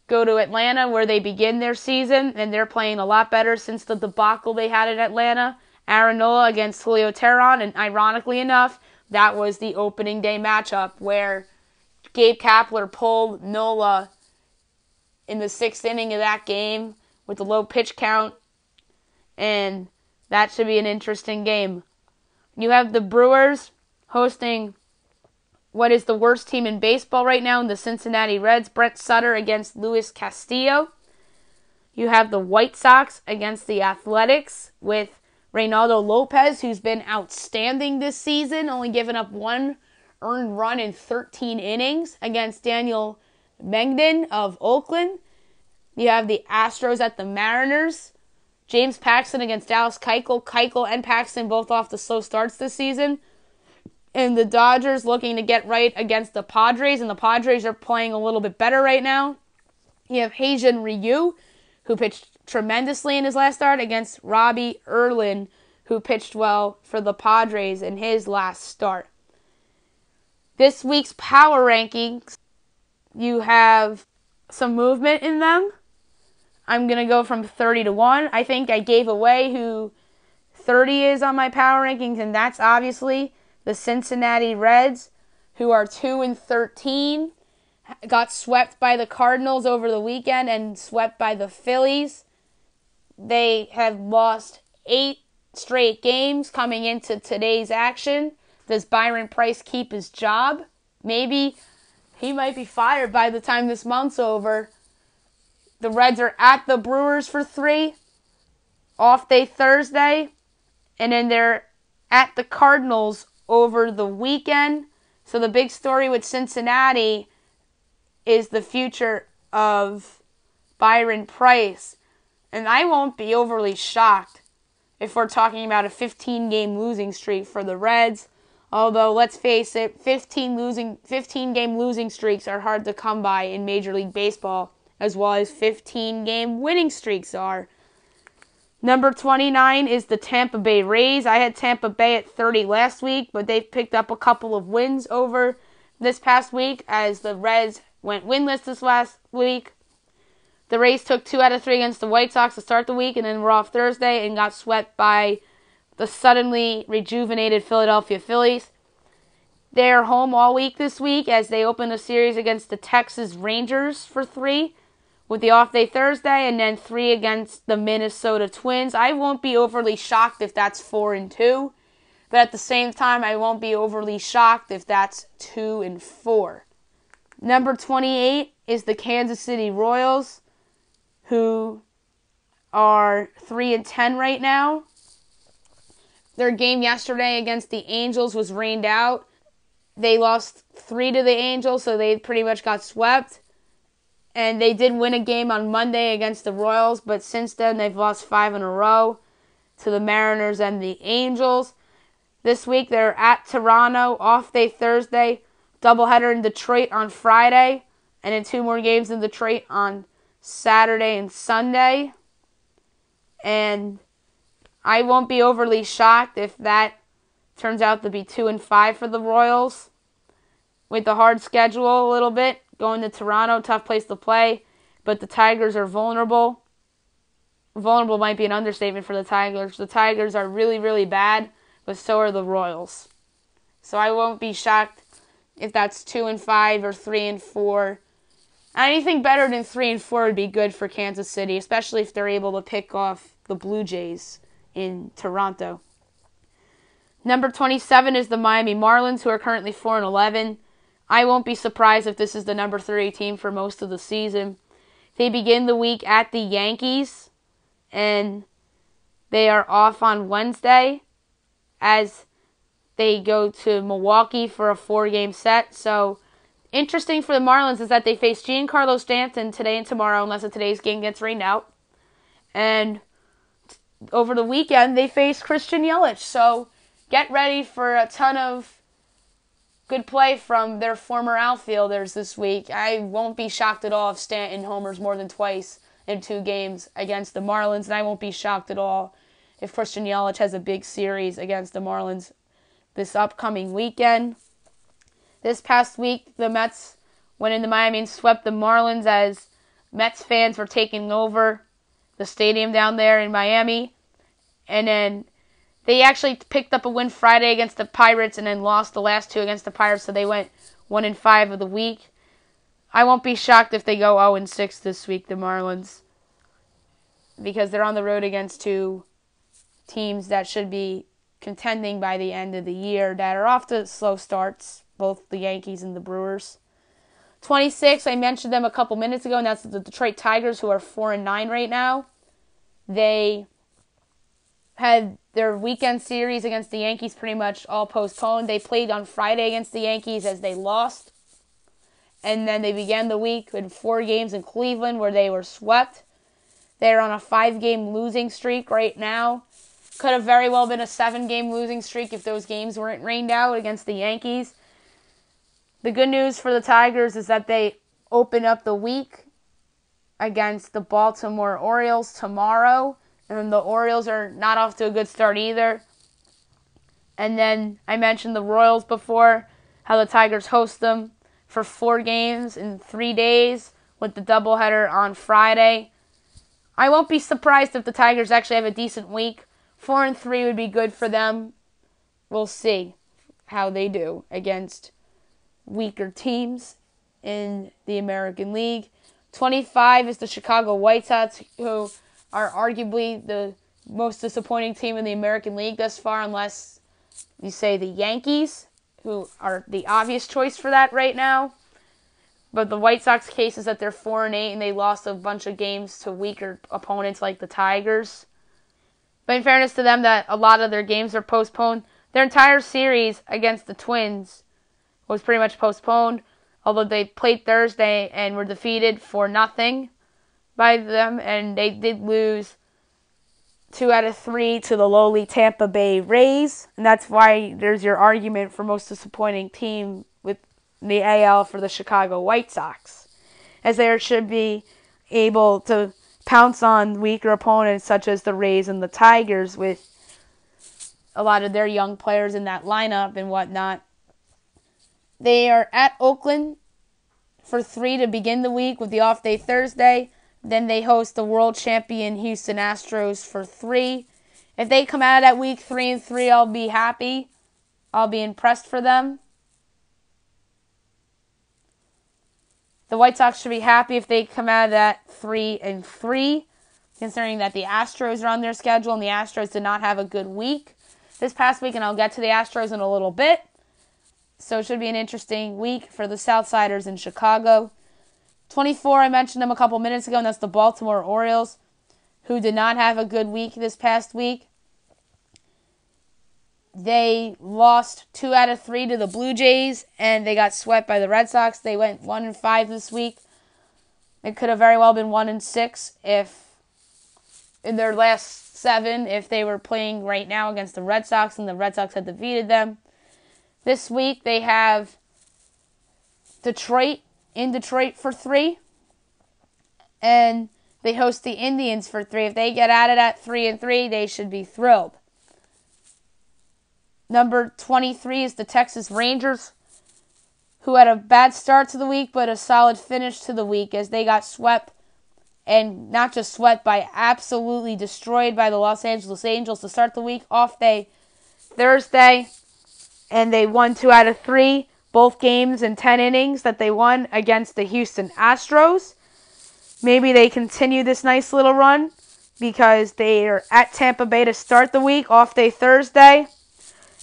go to Atlanta where they begin their season, and they're playing a lot better since the debacle they had in Atlanta. Aaron Nola against Julio Teheran, and ironically enough, that was the opening day matchup where Gabe Kapler pulled Nola in the 6th inning of that game with the low pitch count, and that should be an interesting game. You have the Brewers hosting what is the worst team in baseball right now in the Cincinnati Reds. Brent Sutter against Luis Castillo. You have the White Sox against the Athletics with Reynaldo Lopez, who's been outstanding this season, only giving up 1 earned run in 13 innings against Daniel Mengden of Oakland. You have the Astros at the Mariners. James Paxton against Dallas Keuchel. Keuchel and Paxton both off the slow starts this season. And the Dodgers looking to get right against the Padres, and the Padres are playing a little bit better right now. You have Heijun Ryu, who pitched tremendously in his last start, against Robbie Erlin, who pitched well for the Padres in his last start. This week's power rankings, you have some movement in them. I'm going to go from 30 to 1. I think I gave away who 30 is on my power rankings, and that's obviously the Cincinnati Reds, who are 2-13, got swept by the Cardinals over the weekend and swept by the Phillies. They have lost 8 straight games coming into today's action. Does Byron Price keep his job? Maybe he might be fired by the time this month's over. The Reds are at the Brewers for 3, off day Thursday, and then they're at the Cardinals over the weekend. So the big story with Cincinnati is the future of Byron Price. And I won't be overly shocked if we're talking about a 15-game losing streak for the Reds. Although, let's face it, 15-game losing streaks are hard to come by in Major League Baseball, as well as 15-game winning streaks are. Number 29 is the Tampa Bay Rays. I had Tampa Bay at 30 last week, but they've picked up a couple of wins over this past week as the Reds went winless this last week. The Rays took 2 out of 3 against the White Sox to start the week and then were off Thursday and got swept by the suddenly rejuvenated Philadelphia Phillies. They are home all week this week as they open a series against the Texas Rangers for 3, with the off day Thursday, and then 3 against the Minnesota Twins. I won't be overly shocked if that's 4-2, but at the same time, I won't be overly shocked if that's 2-4. Number 28 is the Kansas City Royals, who are 3-10 right now. Their game yesterday against the Angels was rained out. They lost 3 to the Angels, so they pretty much got swept. And they did win a game on Monday against the Royals, but since then they've lost 5 in a row to the Mariners and the Angels. This week they're at Toronto, off day Thursday, doubleheader in Detroit on Friday, and then 2 more games in Detroit on Saturday and Sunday. And I won't be overly shocked if that turns out to be 2-5 for the Royals. With the hard schedule a little bit, going to Toronto, tough place to play, but the Tigers are vulnerable. Vulnerable might be an understatement for the Tigers. The Tigers are really, really bad, but so are the Royals. So I won't be shocked if that's 2-5 or 3-4. Anything better than 3-4 would be good for Kansas City, especially if they're able to pick off the Blue Jays in Toronto. Number 27 is the Miami Marlins, who are currently 4-11. I won't be surprised if this is the number 3 team for most of the season. They begin the week at the Yankees, and they are off on Wednesday as they go to Milwaukee for a 4-game set. So, interesting for the Marlins is that they face Giancarlo Stanton today and tomorrow, unless today's game gets rained out. And over the weekend, they face Christian Yelich. So, get ready for a ton of good play from their former outfielders this week. I won't be shocked at all if Stanton homers more than twice in 2 games against the Marlins, and I won't be shocked at all if Christian Yelich has a big series against the Marlins this upcoming weekend. This past week, the Mets went into Miami and swept the Marlins as Mets fans were taking over the stadium down there in Miami, and then they actually picked up a win Friday against the Pirates and then lost the last 2 against the Pirates, so they went 1-5 of the week. I won't be shocked if they go 0-6 this week, the Marlins, because they're on the road against 2 teams that should be contending by the end of the year that are off to slow starts, both the Yankees and the Brewers. 26, I mentioned them a couple minutes ago, and that's the Detroit Tigers, who are 4-9 right now. They had their weekend series against the Yankees pretty much all postponed. They played on Friday against the Yankees as they lost. And then they began the week with 4 games in Cleveland where they were swept. They're on a 5-game losing streak right now. Could have very well been a 7-game losing streak if those games weren't rained out against the Yankees. The good news for the Tigers is that they open up the week against the Baltimore Orioles tomorrow. And the Orioles are not off to a good start either. And then I mentioned the Royals before, how the Tigers host them for 4 games in 3 days with the doubleheader on Friday. I won't be surprised if the Tigers actually have a decent week. 4-3 would be good for them. We'll see how they do against weaker teams in the American League. 25 is the Chicago White Sox, who are arguably the most disappointing team in the American League thus far, unless you say the Yankees, who are the obvious choice for that right now. But the White Sox case is that they're 4-8 and they lost a bunch of games to weaker opponents like the Tigers. But in fairness to them, that a lot of their games are postponed. Their entire series against the Twins was pretty much postponed, although they played Thursday and were defeated 4-0. by them, and they did lose 2 out of 3 to the lowly Tampa Bay Rays, and that's why there's your argument for most disappointing team with the AL for the Chicago White Sox, as they should be able to pounce on weaker opponents such as the Rays and the Tigers with a lot of their young players in that lineup and whatnot. They are at Oakland for 3 to begin the week with the off day Thursday. Then they host the world champion Houston Astros for 3. If they come out of that week 3-3, I'll be happy. I'll be impressed for them. The White Sox should be happy if they come out of that 3-3, considering that the Astros are on their schedule and the Astros did not have a good week this past week, and I'll get to the Astros in a little bit. So it should be an interesting week for the Southsiders in Chicago. 24, I mentioned them a couple minutes ago, and that's the Baltimore Orioles, who did not have a good week this past week. They lost 2 out of 3 to the Blue Jays, and they got swept by the Red Sox. They went 1-5 this week. It could have very well been 1-6 if in their last 7 if they were playing right now against the Red Sox and the Red Sox had defeated them. This week they have Detroit for 3, and they host the Indians for 3. If they get out of that 3-3, they should be thrilled. Number 23 is the Texas Rangers, who had a bad start to the week, but a solid finish to the week as they got swept, and not just swept, by absolutely destroyed by the Los Angeles Angels to start the week. Off day Thursday, and they won 2 out of 3, both games in 10 innings that they won against the Houston Astros. Maybe they continue this nice little run because they are at Tampa Bay to start the week, off day Thursday.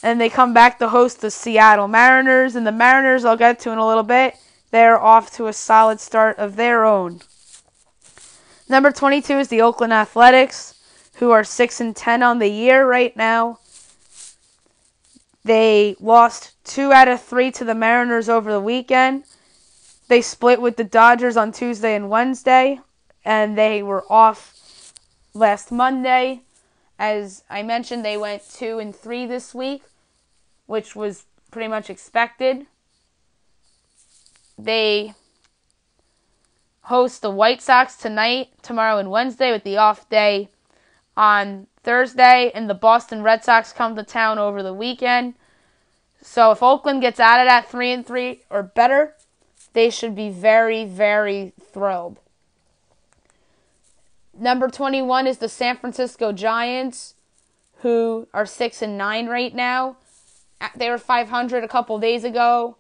And they come back to host the Seattle Mariners. And the Mariners, I'll get to in a little bit, they're off to a solid start of their own. Number 22 is the Oakland Athletics, who are 6-10 on the year right now. They lost 2 out of 3 to the Mariners over the weekend. They split with the Dodgers on Tuesday and Wednesday, and they were off last Monday. As I mentioned, they went 2-3 this week, which was pretty much expected. They host the White Sox tonight, tomorrow, and Wednesday, with the off day on Thursday, and the Boston Red Sox come to town over the weekend. So if Oakland gets out of that 3-3 or better, they should be very, very thrilled. Number 21 is the San Francisco Giants, who are 6-9 right now. They were 500 a couple days ago,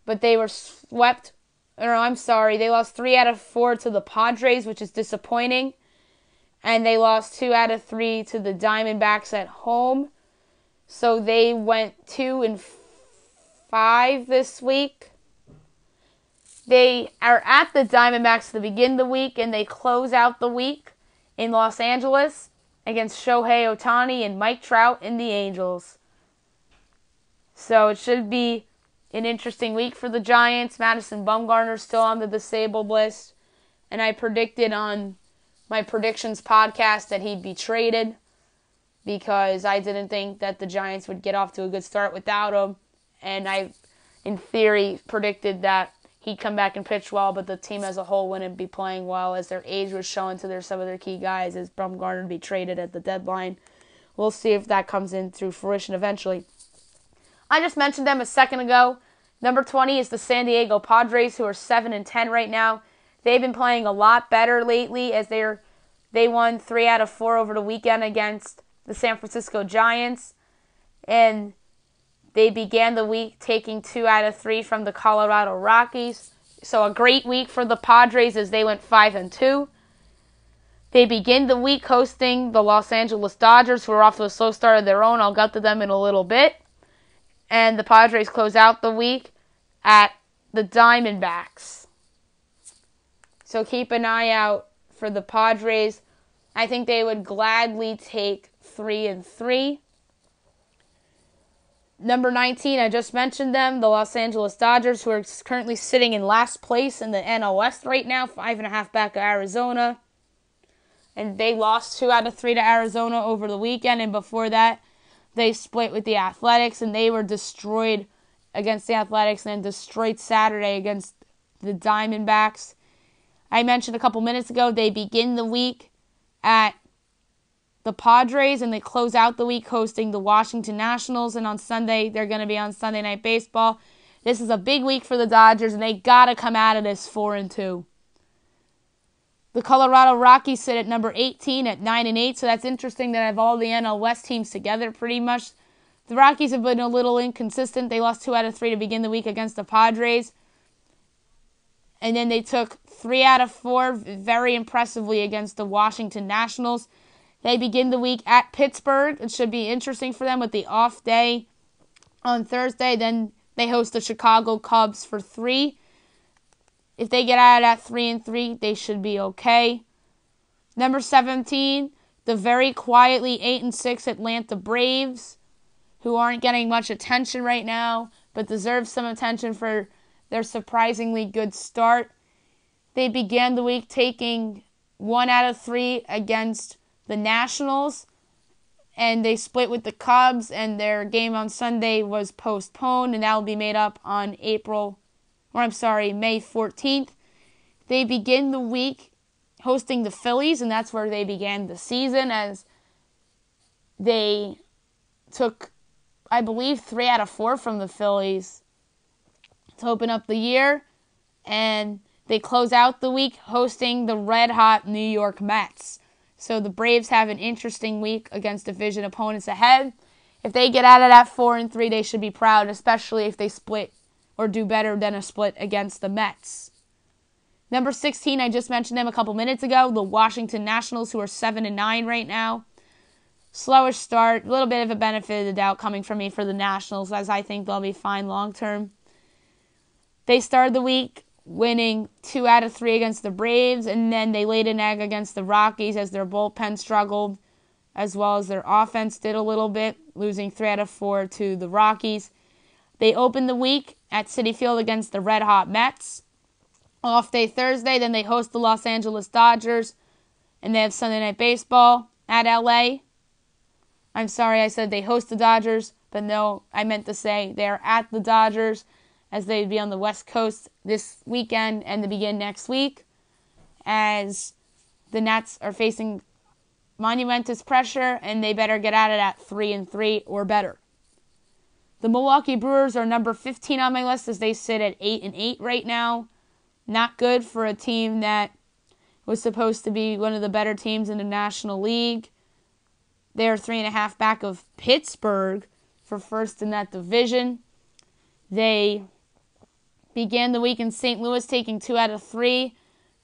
but they were swept. They lost 3 out of 4 to the Padres, which is disappointing. And they lost 2 out of 3 to the Diamondbacks at home. So they went 2-5 this week. They are at the Diamondbacks to begin the week, and they close out the week in Los Angeles against Shohei Ohtani and Mike Trout and the Angels. So it should be an interesting week for the Giants. Madison Bumgarner's still on the disabled list, and I predicted on my predictions podcast that he'd be traded because I didn't think that the Giants would get off to a good start without him, and I, in theory, predicted that he'd come back and pitch well, but the team as a whole wouldn't be playing well as their age was showing to some of their key guys as Bumgarner would be traded at the deadline. We'll see if that comes into fruition eventually. I just mentioned them a second ago. Number 20 is the San Diego Padres, who are 7-10 right now. They've been playing a lot better lately as they won 3 out of 4 over the weekend against the San Francisco Giants. And they began the week taking 2 out of 3 from the Colorado Rockies. So a great week for the Padres as they went 5-2. They begin the week hosting the Los Angeles Dodgers, who are off to a slow start of their own. I'll get to them in a little bit. And the Padres close out the week at the Diamondbacks. So keep an eye out for the Padres. I think they would gladly take 3-3. Number 19, I just mentioned them, the Los Angeles Dodgers, who are currently sitting in last place in the NL West right now, 5.5 back of Arizona. And they lost 2 out of 3 to Arizona over the weekend, and before that, they split with the Athletics, and they were destroyed against the Athletics and then destroyed Saturday against the Diamondbacks. I mentioned a couple minutes ago, they begin the week at the Padres, and they close out the week hosting the Washington Nationals, and on Sunday, they're going to be on Sunday Night Baseball. This is a big week for the Dodgers, and they got to come out of this 4-2. The Colorado Rockies sit at number 18 at 9-8, so that's interesting that I have all the NL West teams together pretty much. The Rockies have been a little inconsistent. They lost 2 out of 3 to begin the week against the Padres. And then they took 3 out of 4 very impressively against the Washington Nationals. They begin the week at Pittsburgh. It should be interesting for them with the off day on Thursday. Then they host the Chicago Cubs for 3. If they get out at 3-3, they should be okay. Number 17, the very quietly 8-6 Atlanta Braves, who aren't getting much attention right now, but deserve some attention for their surprisingly good start. They began the week taking 1 out of 3 against the Nationals, and they split with the Cubs, and their game on Sunday was postponed, and that will be made up on May 14th. They begin the week hosting the Phillies, and that's where they began the season, as they took, I believe, 3 out of 4 from the Phillies to open up the year, and they close out the week hosting the red-hot New York Mets. So the Braves have an interesting week against division opponents ahead. If they get out of that 4-3, they should be proud, especially if they split or do better than a split against the Mets. Number 16, I just mentioned them a couple minutes ago, the Washington Nationals, who are 7-9 right now. Slower start, a little bit of a benefit of the doubt coming from me for the Nationals, as I think they'll be fine long term. They started the week winning 2 out of 3 against the Braves, and then they laid an egg against the Rockies as their bullpen struggled, as well as their offense did a little bit, losing 3 out of 4 to the Rockies. They opened the week at Citi Field against the red-hot Mets. Off day Thursday, then they host the Los Angeles Dodgers, and they have Sunday Night Baseball at LA. I'm sorry, I said they host the Dodgers, but no, I meant to say they are at the Dodgers, as they'd be on the West Coast this weekend and to begin next week, as the Nats are facing monumentous pressure, and they better get at it at 3-3 or better. The Milwaukee Brewers are number 15 on my list, as they sit at 8-8 right now. Not good for a team that was supposed to be one of the better teams in the National League. They're 3.5 back of Pittsburgh for first in that division. They began the week in St. Louis taking 2 out of 3.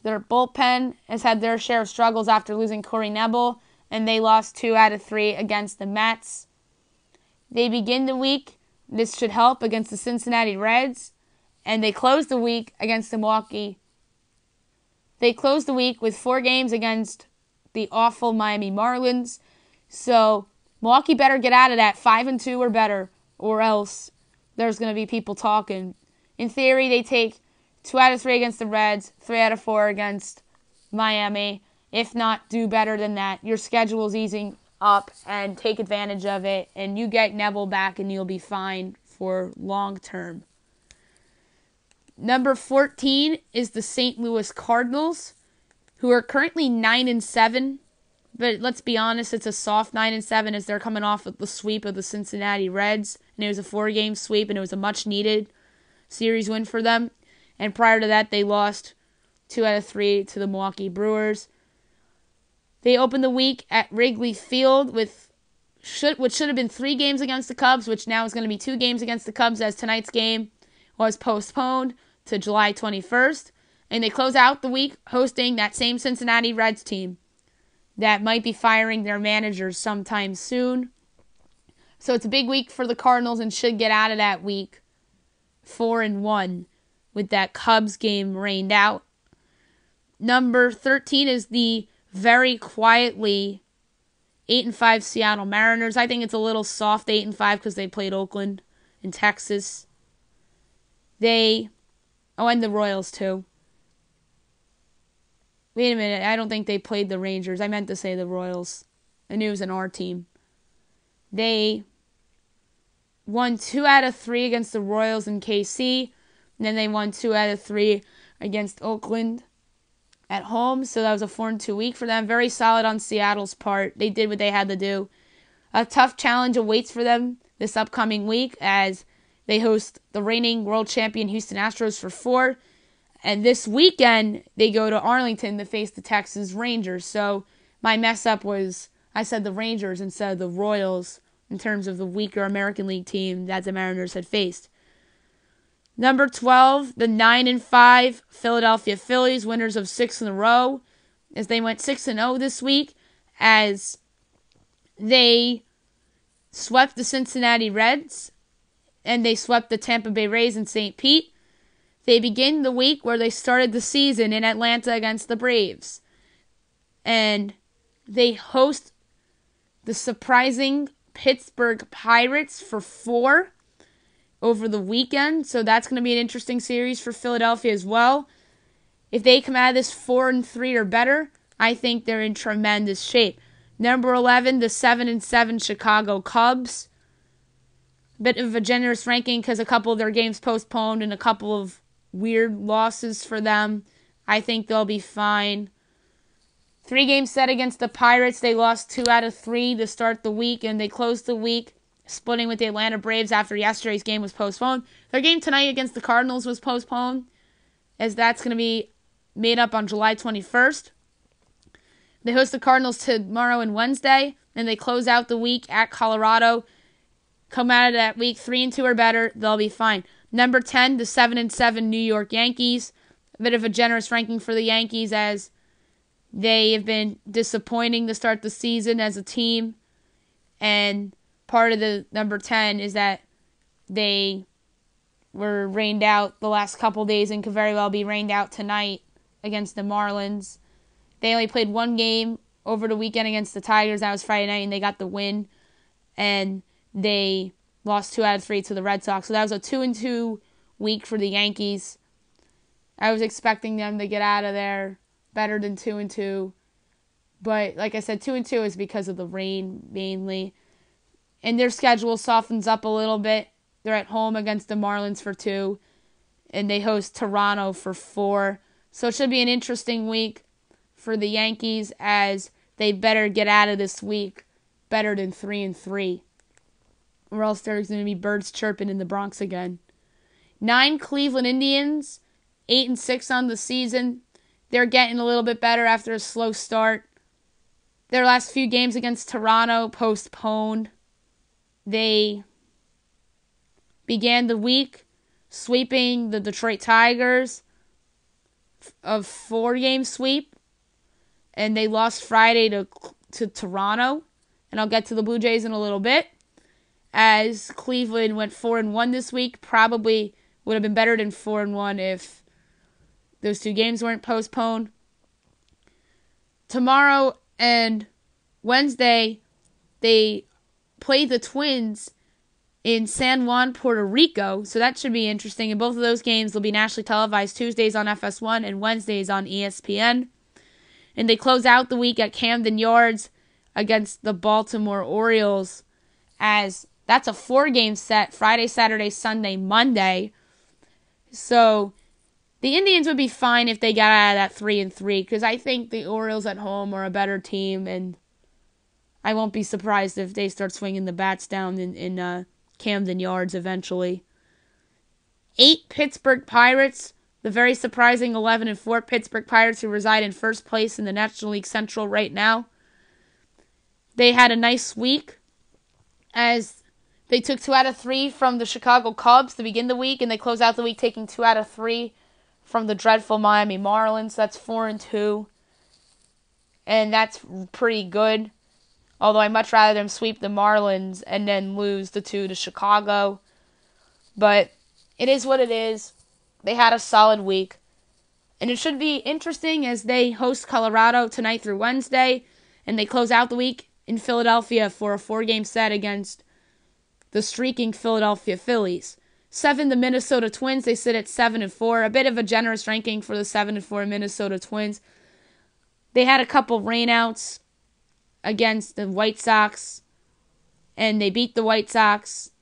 Their bullpen has had their share of struggles after losing Corey Nebel, and they lost 2 out of 3 against the Mets. They begin the week, this should help, against the Cincinnati Reds, and they close the week against the Milwaukee. They close the week with 4 games against the awful Miami Marlins, so Milwaukee better get out of that 5-2 or better, or else there's going to be people talking. In theory, they take 2 out of 3 against the Reds, 3 out of 4 against Miami. If not, do better than that. Your schedule's easing up, and take advantage of it, and you get Neville back, and you'll be fine for long term. Number 14 is the St. Louis Cardinals, who are currently 9-7. But let's be honest, it's a soft 9-7 as they're coming off of the sweep of the Cincinnati Reds. And it was a 4-game sweep, and it was a much-needed series win for them. And prior to that, they lost 2 out of 3 to the Milwaukee Brewers. They opened the week at Wrigley Field with which should have been 3 games against the Cubs, which now is going to be 2 games against the Cubs, as tonight's game was postponed to July 21st. And they close out the week hosting that same Cincinnati Reds team that might be firing their managers sometime soon. So it's a big week for the Cardinals, and should get out of that week 4-1 with that Cubs game rained out. Number 13 is the very quietly 8-5 Seattle Mariners. I think it's a little soft 8-5 because they played Oakland in Texas. And the Royals too. Wait a minute, I don't think they played the Rangers. I meant to say the Royals. I knew it was an R team. They won 2 out of 3 against the Royals in KC. And then they won 2 out of 3 against Oakland at home. So that was a 4-2 week for them. Very solid on Seattle's part. They did what they had to do. A tough challenge awaits for them this upcoming week as they host the reigning world champion Houston Astros for 4. And this weekend, they go to Arlington to face the Texas Rangers. So my mess up was I said the Rangers instead of the Royals in terms of the weaker American League team that the Mariners had faced. Number 12, the 9-5 Philadelphia Phillies, winners of 6 in a row, as they went 6-0 this week, as they swept the Cincinnati Reds, and they swept the Tampa Bay Rays in St. Pete. They begin the week where they started the season in Atlanta against the Braves. And they host the surprising Pittsburgh Pirates for 4 over the weekend. So that's going to be an interesting series for Philadelphia as well. If they come out of this 4-3 or better, I think they're in tremendous shape. Number 11, the 7-7 Chicago Cubs. Bit of a generous ranking because a couple of their games postponed and a couple of weird losses for them. I think they'll be fine. 3 games set against the Pirates. They lost 2 out of 3 to start the week, and they closed the week splitting with the Atlanta Braves after yesterday's game was postponed. Their game tonight against the Cardinals was postponed, as that's going to be made up on July 21st. They host the Cardinals tomorrow and Wednesday, and they close out the week at Colorado. Come out of that week 3-2 or better, they'll be fine. Number 10, the 7-7 New York Yankees. A bit of a generous ranking for the Yankees as they have been disappointing to start the season as a team. And part of the number 10 is that they were rained out the last couple days and could very well be rained out tonight against the Marlins. They only played 1 game over the weekend against the Tigers. That was Friday night, and they got the win. And they lost 2 out of 3 to the Red Sox. So that was a 2-2 week for the Yankees. I was expecting them to get out of there better than 2-2. But like I said, 2-2 is because of the rain mainly. And their schedule softens up a little bit. They're at home against the Marlins for 2. And they host Toronto for 4. So it should be an interesting week for the Yankees as they better get out of this week better than 3-3. Or else there's going to be birds chirping in the Bronx again. 9 Cleveland Indians, 8-6 on the season. They're getting a little bit better after a slow start. Their last few games against Toronto postponed. They began the week sweeping the Detroit Tigers of 4-game sweep. And they lost Friday to Toronto. And I'll get to the Blue Jays in a little bit. As Cleveland went 4-1 this week, probably would have been better than 4-1 if those 2 games weren't postponed. Tomorrow and Wednesday, they play the Twins in San Juan, Puerto Rico, so that should be interesting. And both of those games will be nationally televised. Tuesdays on FS1 and Wednesdays on ESPN. And they close out the week at Camden Yards against the Baltimore Orioles, as that's a 4-game set, Friday, Saturday, Sunday, Monday. So the Indians would be fine if they got out of that 3-3, because I think the Orioles at home are a better team, and I won't be surprised if they start swinging the bats down in Camden Yards eventually. 8 Pittsburgh Pirates, the very surprising 11-4 Pittsburgh Pirates, who reside in first place in the National League Central right now. They had a nice week as they took 2 out of 3 from the Chicago Cubs to begin the week, and they close out the week taking 2 out of 3 from the dreadful Miami Marlins. That's 4-2, and that's pretty good. Although I'd much rather them sweep the Marlins and then lose the 2 to Chicago. But it is what it is. They had a solid week. And it should be interesting as they host Colorado tonight through Wednesday, and they close out the week in Philadelphia for a 4-game set against the streaking Philadelphia Phillies. 7, the Minnesota Twins. They sit at 7-4. A bit of a generous ranking for the 7-4 Minnesota Twins. They had a couple rainouts against the White Sox, and they beat the White Sox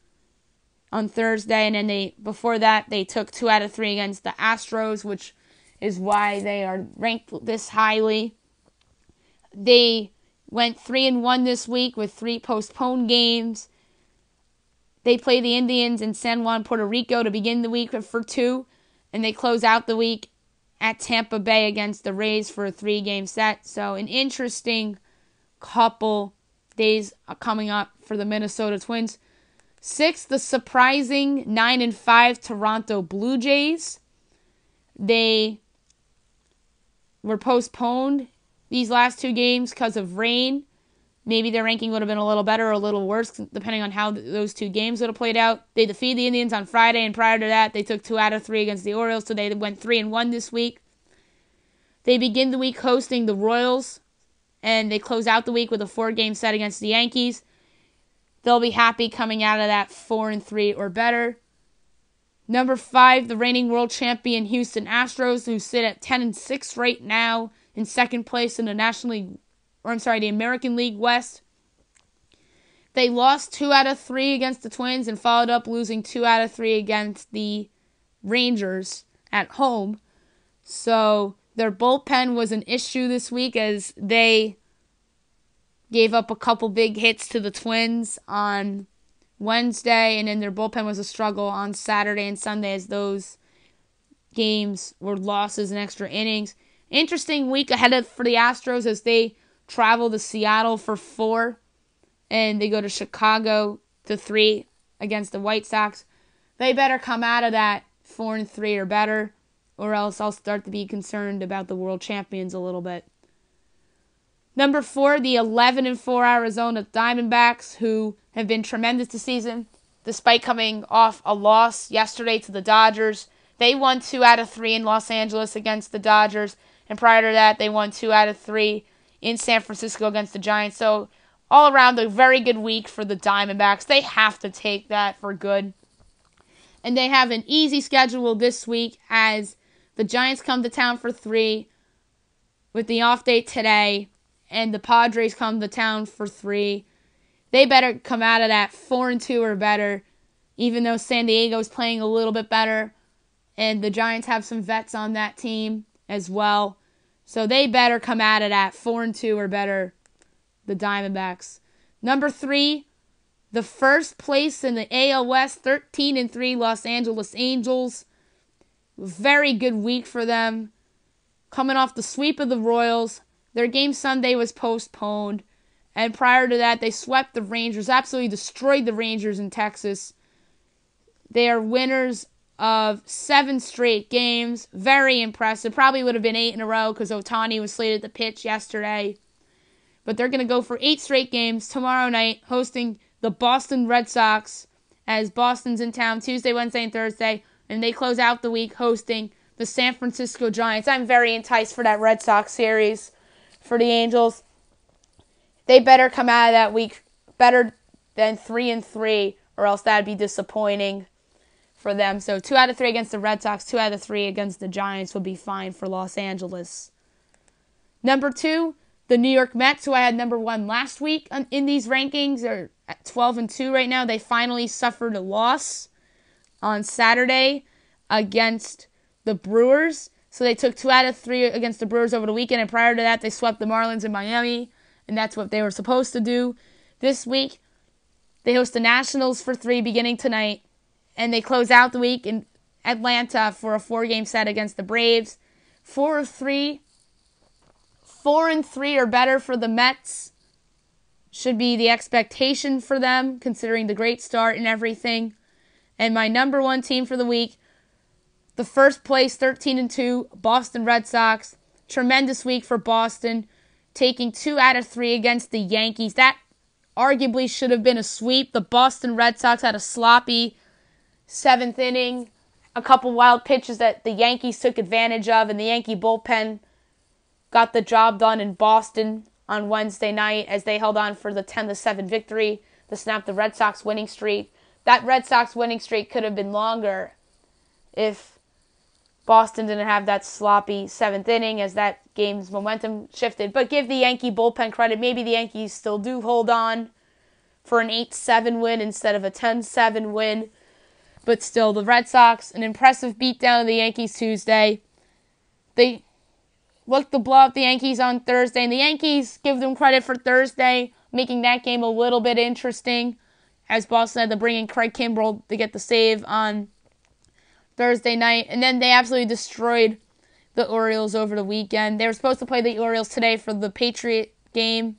on Thursday. And then before that, they took 2 out of 3 against the Astros, which is why they are ranked this highly. They went 3-1 this week with 3 postponed games. They play the Indians in San Juan, Puerto Rico to begin the week for 2, and they close out the week at Tampa Bay against the Rays for a 3-game set. So an interesting couple days coming up for the Minnesota Twins. 6, the surprising 9-5 Toronto Blue Jays. They were postponed these last 2 games because of rain. Maybe their ranking would have been a little better or a little worse, depending on how those 2 games would have played out. They defeated the Indians on Friday, and prior to that, they took 2 out of 3 against the Orioles, so they went 3-1 this week. They begin the week hosting the Royals, and they close out the week with a 4-game set against the Yankees. They'll be happy coming out of that 4-3 or better. Number 5, the reigning world champion Houston Astros, who sit at 10-6 right now in second place in the the American League West. They lost 2 out of 3 against the Twins and followed up losing 2 out of 3 against the Rangers at home. So their bullpen was an issue this week as they gave up a couple big hits to the Twins on Wednesday, and then their bullpen was a struggle on Saturday and Sunday as those games were losses in extra innings. Interesting week ahead for the Astros as they travel to Seattle for 4, and they go to Chicago to 3 against the White Sox. They better come out of that 4-3 or better, or else I'll start to be concerned about the world champions a little bit. Number 4, the 11-4 Arizona Diamondbacks, who have been tremendous this season, despite coming off a loss yesterday to the Dodgers. They won 2 out of 3 in Los Angeles against the Dodgers, and prior to that, they won 2 out of 3 in San Francisco against the Giants. So all around, a very good week for the Diamondbacks. They have to take that for good. And they have an easy schedule this week as the Giants come to town for 3 with the off day today, and the Padres come to town for 3. They better come out of that 4-2 or better, even though San Diego's playing a little bit better, and the Giants have some vets on that team as well. So they better come out of that 4-2 or better, the Diamondbacks. Number 3, the first place in the AL West, 13-3 Los Angeles Angels. Very good week for them. Coming off the sweep of the Royals. Their game Sunday was postponed. And prior to that, they swept the Rangers, absolutely destroyed the Rangers in Texas. They are winners of 7 straight games. Very impressive. Probably would have been 8 in a row because Ohtani was slated to pitch yesterday. But they're going to go for 8 straight games tomorrow night, hosting the Boston Red Sox, as Boston's in town Tuesday, Wednesday, and Thursday. And they close out the week hosting the San Francisco Giants. I'm very enticed for that Red Sox series for the Angels. They better come out of that week better than 3-3, or else that'd be disappointing for them. So 2 out of 3 against the Red Sox, 2 out of 3 against the Giants would be fine for Los Angeles. Number 2, the New York Mets, who I had number 1 last week in these rankings, are at 12-2 right now. They finally suffered a loss on Saturday against the Brewers. So they took 2 out of 3 against the Brewers over the weekend, and prior to that, they swept the Marlins in Miami, and that's what they were supposed to do. This week, they host the Nationals for 3 beginning tonight, and they close out the week in Atlanta for a 4-game set against the Braves. 4-3 or better for the Mets should be the expectation for them, considering the great start and everything. And my number 1 team for the week, the first place 13-2 Boston Red Sox. Tremendous week for Boston, taking 2 out of 3 against the Yankees. That arguably should have been a sweep. The Boston Red Sox had a sloppy 7th inning, a couple wild pitches that the Yankees took advantage of, and the Yankee bullpen got the job done in Boston on Wednesday night as they held on for the 10-7 victory to snap the Red Sox winning streak. that Red Sox winning streak could have been longer if Boston didn't have that sloppy 7th inning as that game's momentum shifted. But give the Yankee bullpen credit. Maybe the Yankees still do hold on for an 8-7 win instead of a 10-7 win. But still, the Red Sox, an impressive beatdown of the Yankees Tuesday. They looked to blow up the Yankees on Thursday, and the Yankees give them credit for Thursday, making that game a little bit interesting, as Boston had to bring in Craig Kimbrell to get the save on Thursday night. And then they absolutely destroyed the Orioles over the weekend. They were supposed to play the Orioles today for the Patriot game,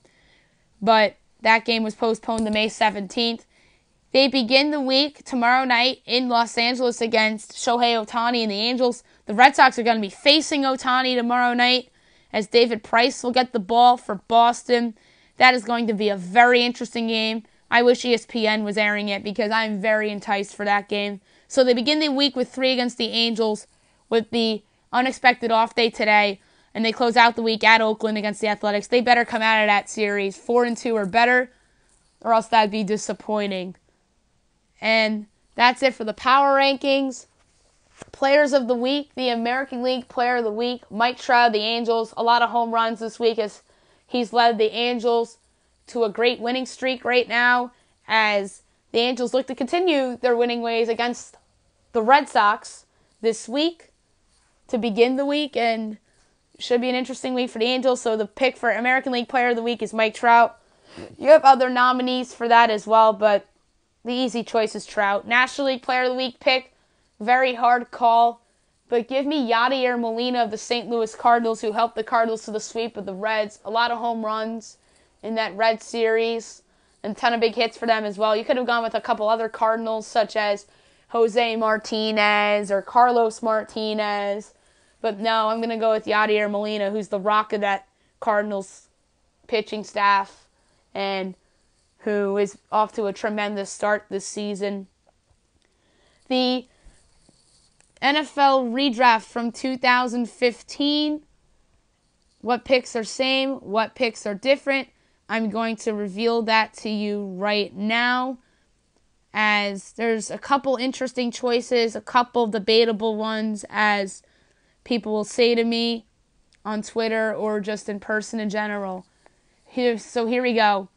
but that game was postponed to May 17th. They begin the week tomorrow night in Los Angeles against Shohei Ohtani and the Angels. The Red Sox are going to be facing Ohtani tomorrow night as David Price will get the ball for Boston. That is going to be a very interesting game. I wish ESPN was airing it because I'm very enticed for that game. So they begin the week with 3 against the Angels with the unexpected off day today, and they close out the week at Oakland against the Athletics. They better come out of that series 4-2 or better, or else that'd be disappointing. And that's it for the power rankings. Players of the week, the American League Player of the Week, Mike Trout, the Angels. A lot of home runs this week as he's led the Angels to a great winning streak right now as the Angels look to continue their winning ways against the Red Sox this week to begin the week, and should be an interesting week for the Angels. So the pick for American League Player of the Week is Mike Trout. You have other nominees for that as well, but the easy choice is Trout. National League Player of the Week pick, very hard call, but give me Yadier Molina of the St. Louis Cardinals, who helped the Cardinals to the sweep of the Reds. A lot of home runs in that Red series, and a ton of big hits for them as well. You could have gone with a couple other Cardinals, such as Jose Martinez or Carlos Martinez, but no, I'm going to go with Yadier Molina, who's the rock of that Cardinals pitching staff, and who is off to a tremendous start this season. The NFL ReDraft from 2015. What picks are same? What picks are different? I'm going to reveal that to you right now, as there's a couple interesting choices, a couple debatable ones, as people will say to me on Twitter or just in person in general. Here we go.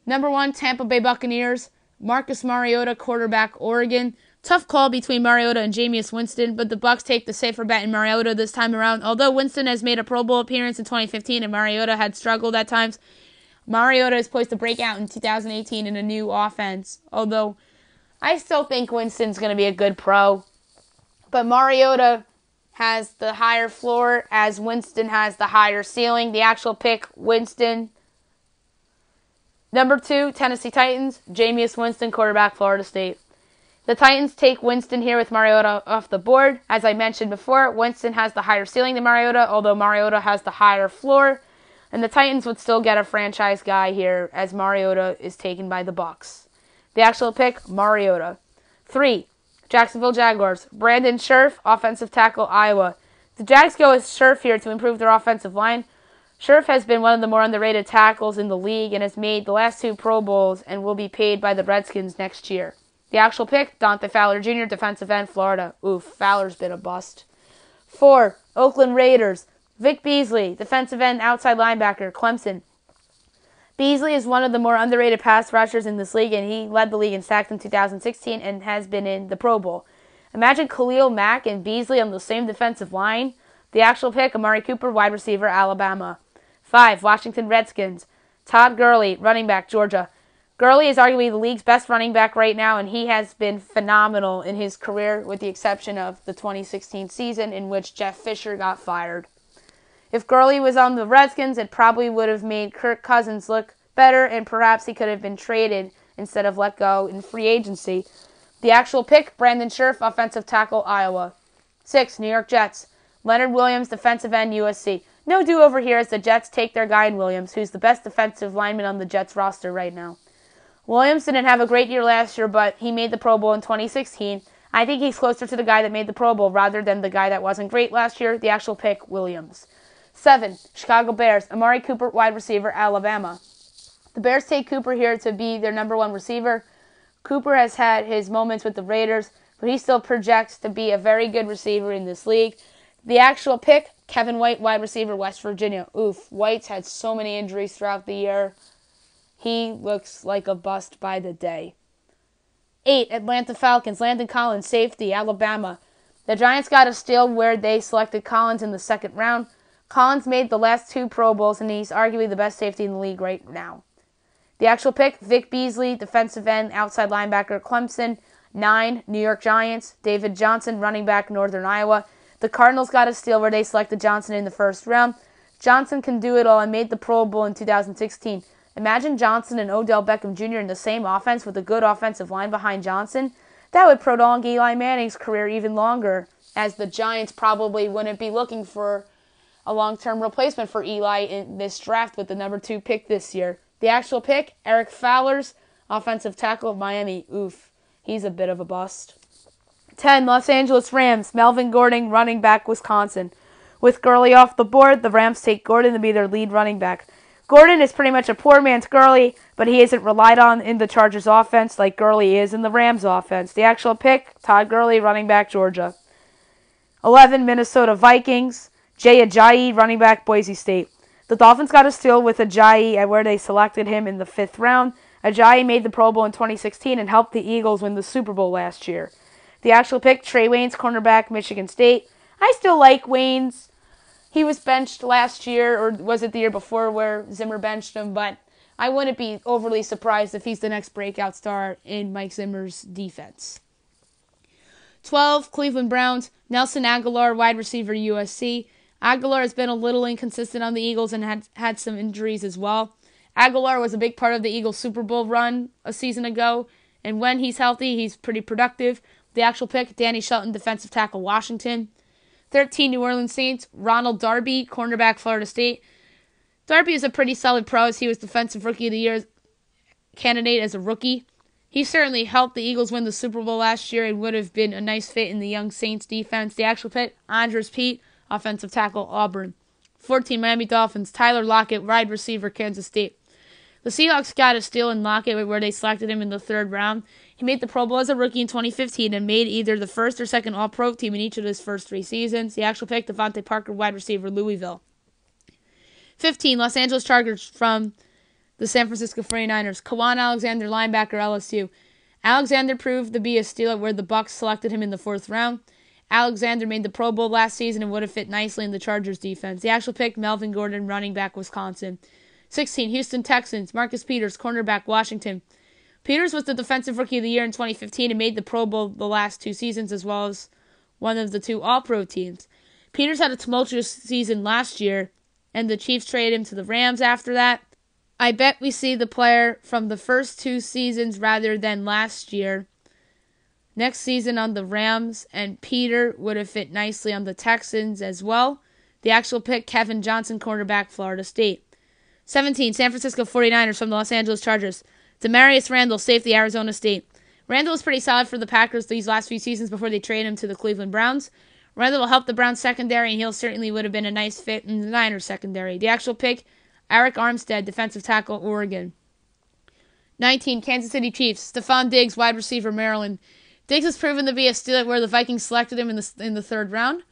Number 1, Tampa Bay Buccaneers, Marcus Mariota, quarterback, Oregon. Tough call between Mariota and Jameis Winston, but the Bucs take the safer bet in Mariota this time around. Although Winston has made a Pro Bowl appearance in 2015 and Mariota had struggled at times, Mariota is poised to break out in 2018 in a new offense. Although I still think Winston's going to be a good pro, but Mariota has the higher floor as Winston has the higher ceiling. The actual pick, Winston. Number 2, Tennessee Titans, Jameis Winston, quarterback, Florida State. The Titans take Winston here with Mariota off the board. As I mentioned before, Winston has the higher ceiling than Mariota, although Mariota has the higher floor. And the Titans would still get a franchise guy here as Mariota is taken by the Bucs. The actual pick, Mariota. 3, Jacksonville Jaguars, Brandon Scherff, offensive tackle, Iowa. The Jags go with Scherff here to improve their offensive line. Scherff has been one of the more underrated tackles in the league and has made the last 2 Pro Bowls and will be paid by the Redskins next year. The actual pick, Dante Fowler Jr., defensive end, Florida. Oof, Fowler's been a bust. 4, Oakland Raiders, Vic Beasley, defensive end, outside linebacker, Clemson. Beasley is one of the more underrated pass rushers in this league, and he led the league in sacks in 2016 and has been in the Pro Bowl. Imagine Khalil Mack and Beasley on the same defensive line. The actual pick, Amari Cooper, wide receiver, Alabama. 5, Washington Redskins, Todd Gurley, running back, Georgia. Gurley is arguably the league's best running back right now, and he has been phenomenal in his career, with the exception of the 2016 season in which Jeff Fisher got fired. If Gurley was on the Redskins, it probably would have made Kirk Cousins look better, and perhaps he could have been traded instead of let go in free agency. The actual pick, Brandon Scherff, offensive tackle, Iowa. 6, New York Jets, Leonard Williams, defensive end, USC. No do-over here as the Jets take their guy in Williams, who's the best defensive lineman on the Jets roster right now. Williams didn't have a great year last year, but he made the Pro Bowl in 2016. I think he's closer to the guy that made the Pro Bowl rather than the guy that wasn't great last year. The actual pick, Williams. 7, Chicago Bears, Amari Cooper, wide receiver, Alabama. The Bears take Cooper here to be their number 1 receiver. Cooper has had his moments with the Raiders, but he still projects to be a very good receiver in this league. The actual pick, Kevin White, wide receiver, West Virginia. Oof, White's had so many injuries throughout the year. He looks like a bust by the day. 8, Atlanta Falcons, Landon Collins, safety, Alabama. The Giants got a steal where they selected Collins in the second round. Collins made the last 2 Pro Bowls, and he's arguably the best safety in the league right now. The actual pick, Vic Beasley, defensive end, outside linebacker, Clemson. 9, New York Giants, David Johnson, running back, Northern Iowa. The Cardinals got a steal where they selected Johnson in the first round. Johnson can do it all and made the Pro Bowl in 2016. Imagine Johnson and Odell Beckham Jr. in the same offense with a good offensive line behind Johnson. That would prolong Eli Manning's career even longer, as the Giants probably wouldn't be looking for a long-term replacement for Eli in this draft with the number 2 pick this year. The actual pick, Eric Fowlers, offensive tackle of Miami. Oof, he's a bit of a bust. 10, Los Angeles Rams, Melvin Gordon, running back, Wisconsin. With Gurley off the board, the Rams take Gordon to be their lead running back. Gordon is pretty much a poor man's Gurley, but he isn't relied on in the Chargers offense like Gurley is in the Rams offense. The actual pick, Todd Gurley, running back, Georgia. 11, Minnesota Vikings, Jay Ajayi, running back, Boise State. The Dolphins got a steal with Ajayi at where they selected him in the 5th round. Ajayi made the Pro Bowl in 2016 and helped the Eagles win the Super Bowl last year. The actual pick, Trey Waynes, cornerback, Michigan State. I still like Waynes. He was benched last year, or was it the year before where Zimmer benched him, but I wouldn't be overly surprised if he's the next breakout star in Mike Zimmer's defense. 12, Cleveland Browns, Nelson Aguilar, wide receiver, USC. Aguilar has been a little inconsistent on the Eagles and had some injuries as well. Aguilar was a big part of the Eagles' Super Bowl run a season ago, and when he's healthy, he's pretty productive. The actual pick, Danny Shelton, defensive tackle, Washington. 13, New Orleans Saints, Ronald Darby, cornerback, Florida State. Darby is a pretty solid pro as he was Defensive Rookie of the Year candidate as a rookie. He certainly helped the Eagles win the Super Bowl last year and would have been a nice fit in the young Saints defense. The actual pick, Andres Pete, offensive tackle, Auburn. 14, Miami Dolphins, Tyler Lockett, wide receiver, Kansas State. The Seahawks got a steal in Lockett where they selected him in the 3rd round. He made the Pro Bowl as a rookie in 2015 and made either the first or second All-Pro team in each of his first 3 seasons. The actual pick, Devontae Parker, wide receiver, Louisville. 15, Los Angeles Chargers from the San Francisco 49ers. Kawan Alexander, linebacker, LSU. Alexander proved to be a steal where the Bucs selected him in the 4th round. Alexander made the Pro Bowl last season and would have fit nicely in the Chargers defense. The actual pick, Melvin Gordon, running back, Wisconsin. 16, Houston Texans, Marcus Peters, cornerback, Washington. Peters was the Defensive Rookie of the Year in 2015 and made the Pro Bowl the last 2 seasons as well as one of the 2 All-Pro teams. Peters had a tumultuous season last year, and the Chiefs traded him to the Rams after that. I bet we see the player from the first 2 seasons rather than last year next season on the Rams, and Peter would have fit nicely on the Texans as well. The actual pick, Kevin Johnson, cornerback, Florida State. 17, San Francisco 49ers from the Los Angeles Chargers. Demarius Randall, safety, Arizona State. Randall was pretty solid for the Packers these last few seasons before they traded him to the Cleveland Browns. Randall will help the Browns secondary, and he certainly would have been a nice fit in the Niners secondary. The actual pick, Eric Armstead, defensive tackle, Oregon. 19, Kansas City Chiefs. Stephon Diggs, wide receiver, Maryland. Diggs has proven to be a steal where the Vikings selected him in the 3rd round.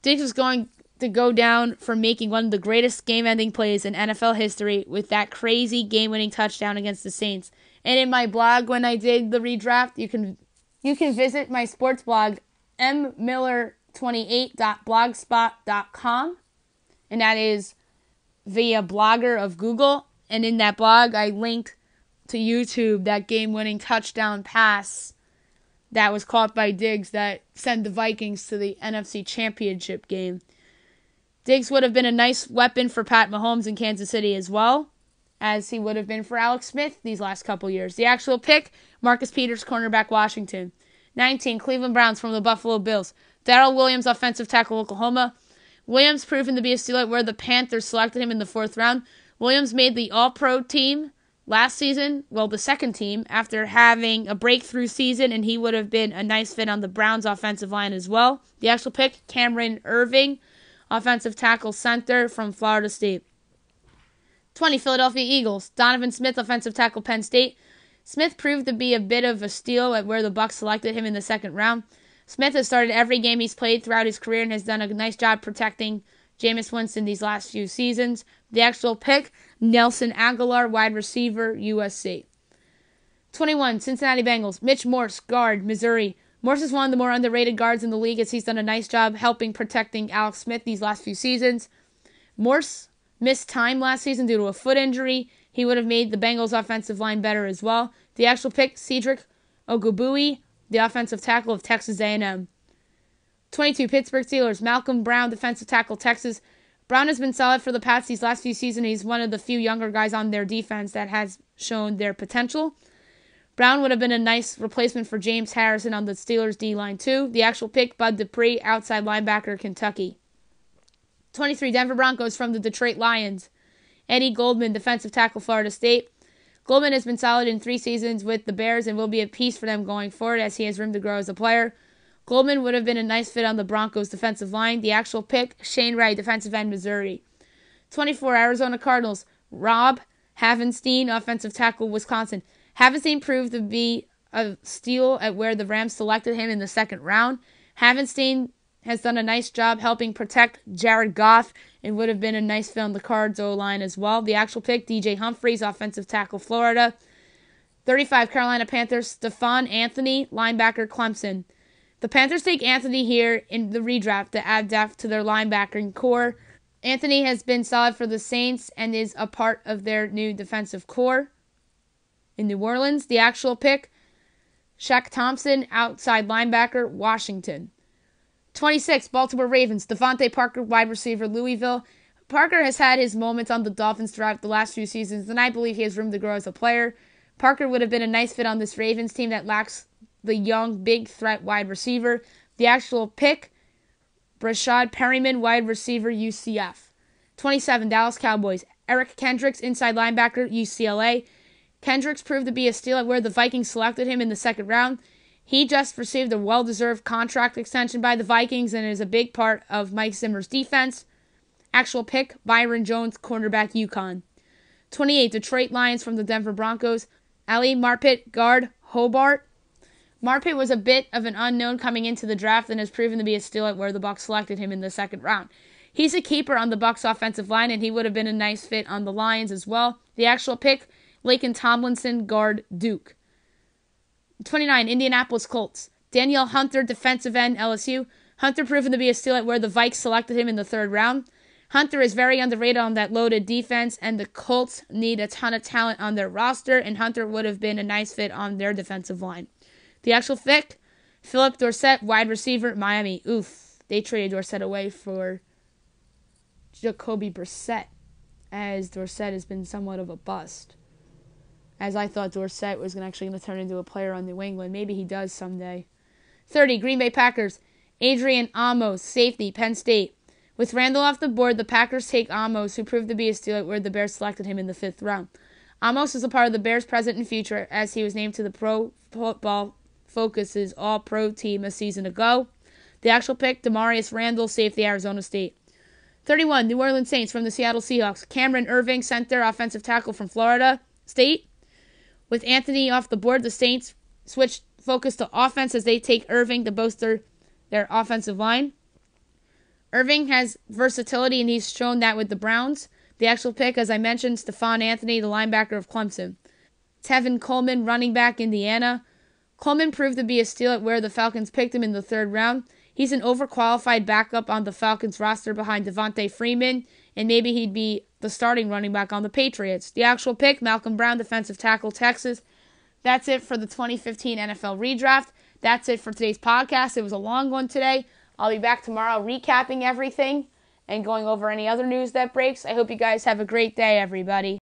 Diggs was going to go down for making one of the greatest game-ending plays in NFL history with that crazy game-winning touchdown against the Saints. And in my blog, when I did the redraft, you can visit my sports blog, mmiller28.blogspot.com, and that is via Blogger of Google. And in that blog, I linked to YouTube that game-winning touchdown pass that was caught by Diggs that sent the Vikings to the NFC Championship game. Diggs would have been a nice weapon for Pat Mahomes in Kansas City as well, as he would have been for Alex Smith these last couple years. The actual pick, Marcus Peters, cornerback, Washington. 19, Cleveland Browns from the Buffalo Bills. Darrell Williams, offensive tackle, Oklahoma. Williams proven to be a steal where the Panthers selected him in the 4th round. Williams made the All-Pro team last season, well, the 2nd team, after having a breakthrough season, and he would have been a nice fit on the Browns' offensive line as well. The actual pick, Cameron Irving, offensive tackle, center from Florida State. 20, Philadelphia Eagles. Donovan Smith, offensive tackle, Penn State. Smith proved to be a bit of a steal at where the Bucs selected him in the second round. Smith has started every game he's played throughout his career and has done a nice job protecting Jameis Winston these last few seasons. The actual pick, Nelson Aguilar, wide receiver, USC. 21, Cincinnati Bengals, Mitch Morse, guard, Missouri. Morse is one of the more underrated guards in the league as he's done a nice job helping protecting Alex Smith these last few seasons. Morse missed time last season due to a foot injury. He would have made the Bengals offensive line better as well. The actual pick, Cedric Ogbuehi, the offensive tackle of Texas A&M. 22, Pittsburgh Steelers, Malcolm Brown, defensive tackle, Texas. Brown has been solid for the Pats these last few seasons. He's one of the few younger guys on their defense that has shown their potential. Brown would have been a nice replacement for James Harrison on the Steelers D-line too. The actual pick, Bud Dupree, outside linebacker, Kentucky. 23, Denver Broncos from the Detroit Lions. Eddie Goldman, defensive tackle, Florida State. Goldman has been solid in 3 seasons with the Bears and will be a piece for them going forward as he has room to grow as a player. Goldman would have been a nice fit on the Broncos defensive line. The actual pick, Shane Ray, defensive end, Missouri. 24, Arizona Cardinals, Rob Havenstein, offensive tackle, Wisconsin. Havenstein proved to be a steal at where the Rams selected him in the second round. Havenstein has done a nice job helping protect Jared Goff and would have been a nice fit on the Cards O-line as well. The actual pick, DJ Humphries, offensive tackle, Florida. 35, Carolina Panthers, Stephon Anthony, linebacker, Clemson. The Panthers take Anthony here in the redraft to add depth to their linebacking core. Anthony has been solid for the Saints and is a part of their new defensive core. In New Orleans, the actual pick, Shaq Thompson, outside linebacker, Washington. 26, Baltimore Ravens, Devontae Parker, wide receiver, Louisville. Parker has had his moments on the Dolphins throughout the last few seasons, and I believe he has room to grow as a player. Parker would have been a nice fit on this Ravens team that lacks the young, big threat wide receiver. The actual pick, Brashad Perryman, wide receiver, UCF. 27, Dallas Cowboys, Eric Kendricks, inside linebacker, UCLA. Kendricks proved to be a steal at where the Vikings selected him in the second round. He just received a well-deserved contract extension by the Vikings and is a big part of Mike Zimmer's defense. Actual pick, Byron Jones, cornerback, UConn. 28, Detroit Lions from the Denver Broncos, Ali Marpet, guard, Hobart. Marpet was a bit of an unknown coming into the draft and has proven to be a steal at where the Bucs selected him in the second round. He's a keeper on the Bucs offensive line, and he would have been a nice fit on the Lions as well. The actual pick, Laken Tomlinson, guard, Duke. 29, Indianapolis Colts, Danielle Hunter, defensive end, LSU. Hunter proven to be a steal at where the Vikes selected him in the third round. Hunter is very underrated on that loaded defense, and the Colts need a ton of talent on their roster, and Hunter would have been a nice fit on their defensive line. The actual pick, Philip Dorsett, wide receiver, Miami. Oof, they traded Dorsett away for Jacoby Brissett, as Dorsett has been somewhat of a bust. As I thought Dorsett was actually going to turn into a player on New England. Maybe he does someday. 30, Green Bay Packers, Adrian Amos, safety, Penn State. With Randall off the board, the Packers take Amos, who proved to be a steal at where the Bears selected him in the 5th round. Amos is a part of the Bears' present and future, as he was named to the Pro Football Focus's All-Pro team a season ago. The actual pick, Demarius Randall, safety, Arizona State. 31, New Orleans Saints from the Seattle Seahawks, Cameron Irving, center, offensive tackle from Florida State. With Anthony off the board, the Saints switch focus to offense as they take Irving to bolster their offensive line. Irving has versatility, and he's shown that with the Browns. The actual pick, as I mentioned, Stephon Anthony, the linebacker of Clemson. Tevin Coleman, running back, Indiana. Coleman proved to be a steal at where the Falcons picked him in the 3rd round. He's an overqualified backup on the Falcons roster behind Devontae Freeman, and maybe he'd be the starting running back on the Patriots. The actual pick, Malcolm Brown, defensive tackle, Texas. That's it for the 2015 NFL Redraft. That's it for today's podcast. It was a long one today. I'll be back tomorrow recapping everything and going over any other news that breaks. I hope you guys have a great day, everybody.